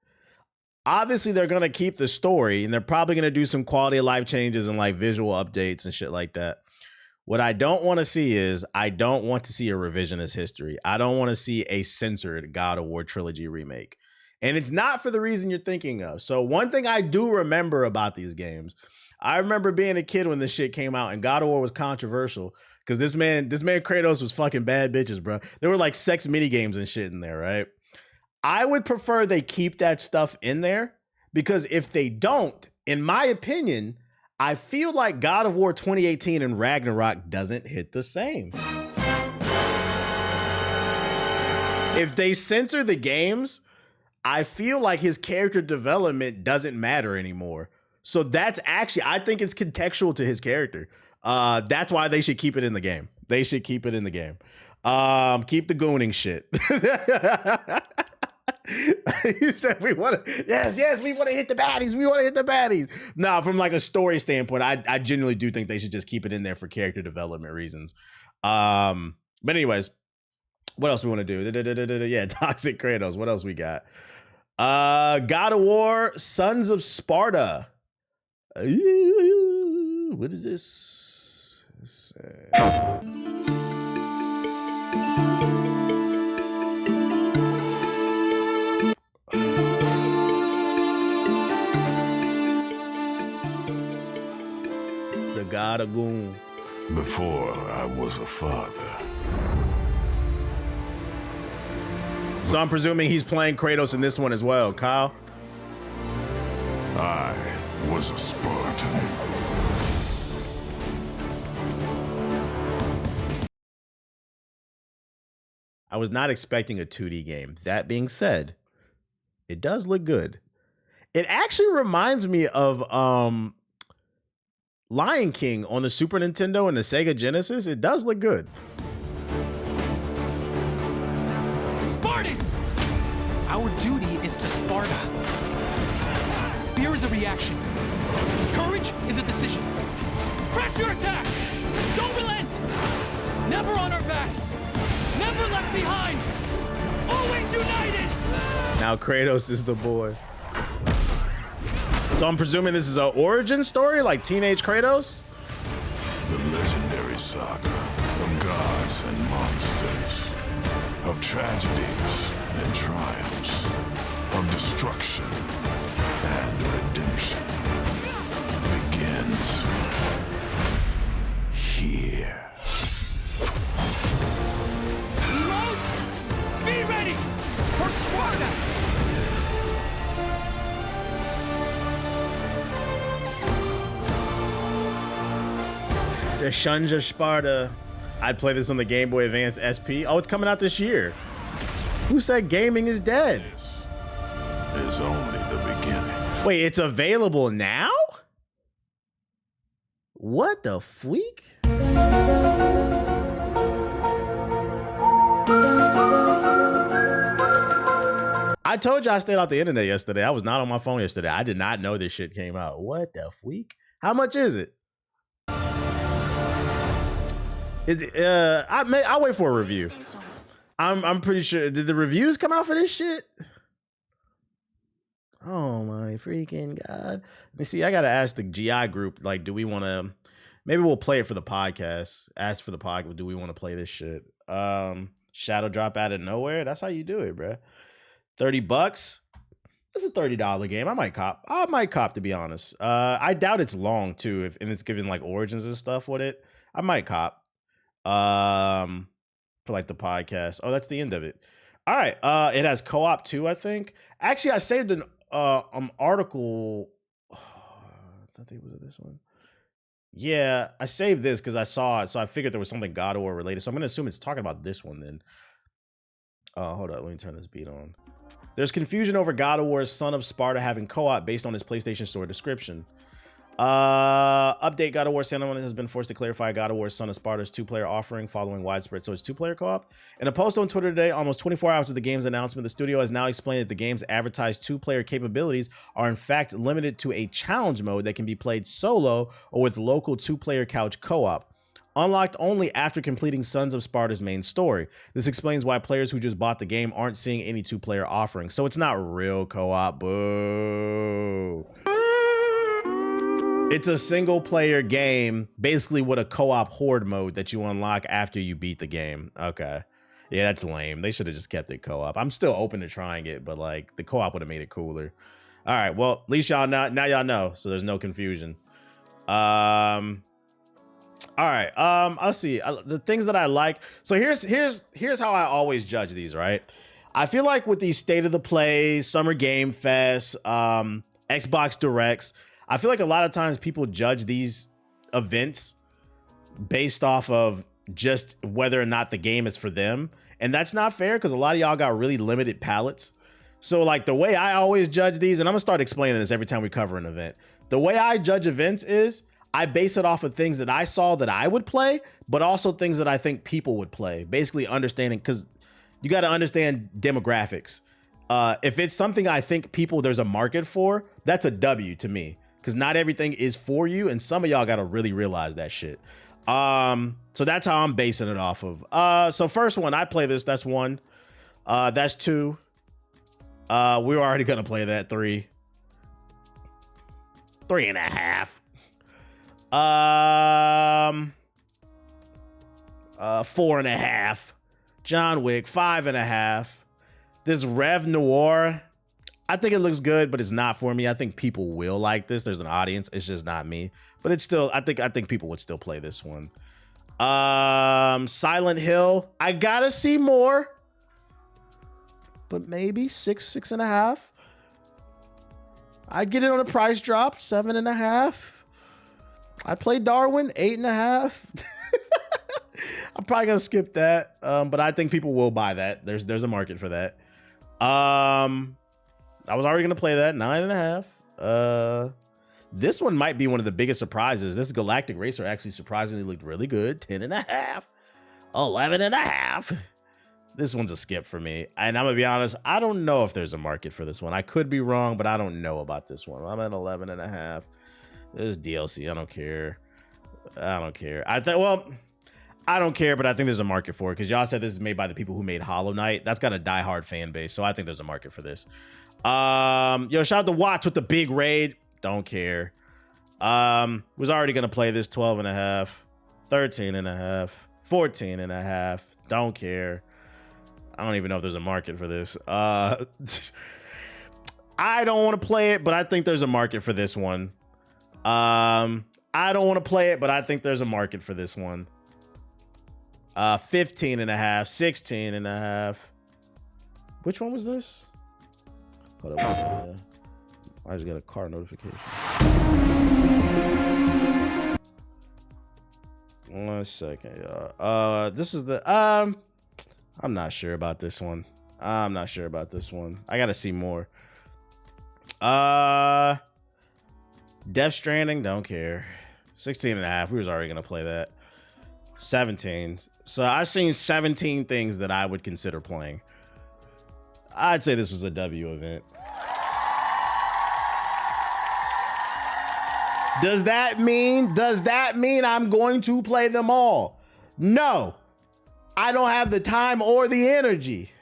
obviously they're gonna keep the story and they're probably gonna do some quality of life changes and like visual updates and shit like that. What I don't want to see is I don't want to see a revisionist history. I don't want to see a censored God of War trilogy remake. And it's not for the reason you're thinking of. So one thing I do remember about these games, I remember being a kid when this shit came out and God of War was controversial because this man Kratos was fucking bad bitches, bro. There were like sex mini games and shit in there, right? I would prefer they keep that stuff in there because if they don't, in my opinion, I feel like God of War 2018 and Ragnarok doesn't hit the same. If they censor the games, I feel like his character development doesn't matter anymore. So that's actually, I think it's contextual to his character. That's why they should keep it in the game. They should keep it in the game. Keep the gooning shit. You said we want to, yes, we want to hit the baddies. We want to hit the baddies. No, from like a story standpoint, I genuinely do think they should just keep it in there for character development reasons. But anyways, what else we want to do? Yeah, Toxic Kratos. What else we got? God of War, Sons of Sparta. What is this? The God of Goon. Before I was a father. So I'm presuming he's playing Kratos in this one as well, Kyle? I was a Spartan. I was not expecting a 2D game. That being said, it does look good. It actually reminds me of Lion King on the Super Nintendo and the Sega Genesis. It does look good. Spartans! Our duty is to Sparta. Fear is a reaction. Courage is a decision. Press your attack! Don't relent! Never on our backs! Never left behind! Always united! Now Kratos is the boy. So I'm presuming this is an origin story, like teenage Kratos? The legendary saga of gods and monsters, of tragedies and triumphs, of destruction and redemption begins here. Heroes, be ready for Sparta! The Shuns of Sparta. I'd play this on the Game Boy Advance SP. Oh, it's coming out this year. Who said gaming is dead? This is only the beginning. Wait, it's available now? What the freak? I told you I stayed off the internet yesterday. I was not on my phone yesterday. I did not know this shit came out. What the freak? How much is it? I'll wait for a review. I'm pretty sure. Did the reviews come out for this shit? Oh my freaking god! Let me see. I gotta ask the GI group. Like, do we want to? Maybe we'll play it for the podcast. Ask for the podcast. Do we want to play this shit? Shadow drop out of nowhere. That's how you do it, bro. $30. It's a $30 game. I might cop to be honest. I doubt it's long too. And it's giving like origins and stuff with it. I might cop. For like the podcast. Oh, that's the end of it. All right. It has co-op too, I think. Actually, I saved an article. I think was it this one. Yeah, I saved this because I saw it, so I figured there was something God of War related. So I'm gonna assume it's talking about this one then. Hold on, let me turn this beat on. There's confusion over God of War's Son of Sparta having co-op based on his PlayStation Store description. Update: God of War Santa Monica has been forced to clarify God of War Son of Sparta's two-player offering following widespread. So it's two-player co-op. In a post on Twitter today, almost 24 hours after the game's announcement, the studio has now explained that the game's advertised two-player capabilities are in fact limited to a challenge mode that can be played solo or with local two-player couch co-op. Unlocked only after completing Sons of Sparta's main story. This explains why players who just bought the game aren't seeing any two-player offerings. So it's not real co-op. Boo. It's a single player game, basically with a co-op horde mode that you unlock after you beat the game. Okay. Yeah, that's lame. They should have just kept it co-op. I'm still open to trying it, but like the co-op would have made it cooler. All right, well, at least y'all now y'all know, so there's no confusion. All right, I'll see. The things that I like. So here's how I always judge these, right? I feel like with these State of the Play, Summer Game Fest, Xbox Directs, I feel like a lot of times people judge these events based off of just whether or not the game is for them. And that's not fair because a lot of y'all got really limited palettes. So like the way I always judge these, and I'm gonna start explaining this every time we cover an event. The way I judge events is I base it off of things that I saw that I would play, but also things that I think people would play. Basically understanding, because you got to understand demographics. If it's something I think there's a market for, that's a W to me. Because not everything is for you, and some of y'all gotta really realize that shit. So that's how I'm basing it off of. So first one, I play this. That's one. That's two. We're already gonna play that. 3. 3.5. 4.5. John Wick 5.5. This Rev Noir, I think it looks good, but it's not for me. I think people will like this. There's an audience. It's just not me. But it's still, I think people would still play this one. Silent Hill, I gotta see more, but maybe 6.5. I'd get it on a price drop, 7.5. I played Darwin, 8.5. I'm probably gonna skip that, but I think people will buy that. There's a market for that. I was already gonna play that. 9.5. This one might be one of the biggest surprises. This Galactic Racer actually surprisingly looked really good. 10.5. 11.5. This one's a skip for me. And I'm gonna be honest, I don't know if there's a market for this one. I could be wrong, but I don't know about this one. I'm at 11.5. This is DLC. I don't care. I don't care. I don't care, but I think there's a market for it because y'all said this is made by the people who made Hollow Knight. That's got a diehard fan base, so I think there's a market for this. Yo, shout out to Watts with the big raid. Don't care. Was already gonna play this. 12.5, 13.5, 14.5. Don't care. I don't even know if there's a market for this. I don't want to play it, but I think there's a market for this one. I don't want to play it, but I think there's a market for this one. 15.5, 16.5. Which one was this? Hold up. I just got a car notification. 1 second, y'all. This is the I'm not sure about this one. I gotta see more. Death Stranding, don't care. 16.5. We was already gonna play that. 17. So I've seen 17 things that I would consider playing. I'd say this was a W event. Does that mean I'm going to play them all? No. I don't have the time or the energy.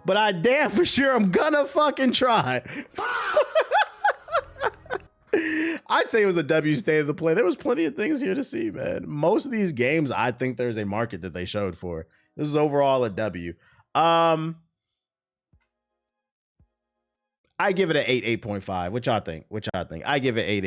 But I damn for sure I'm gonna fucking try. I'd say it was a W state of the play. There was plenty of things here to see, man. Most of these games, I think there's a market that they showed for. This is overall a W. I give it an 8.5. What y'all think? I give it 8.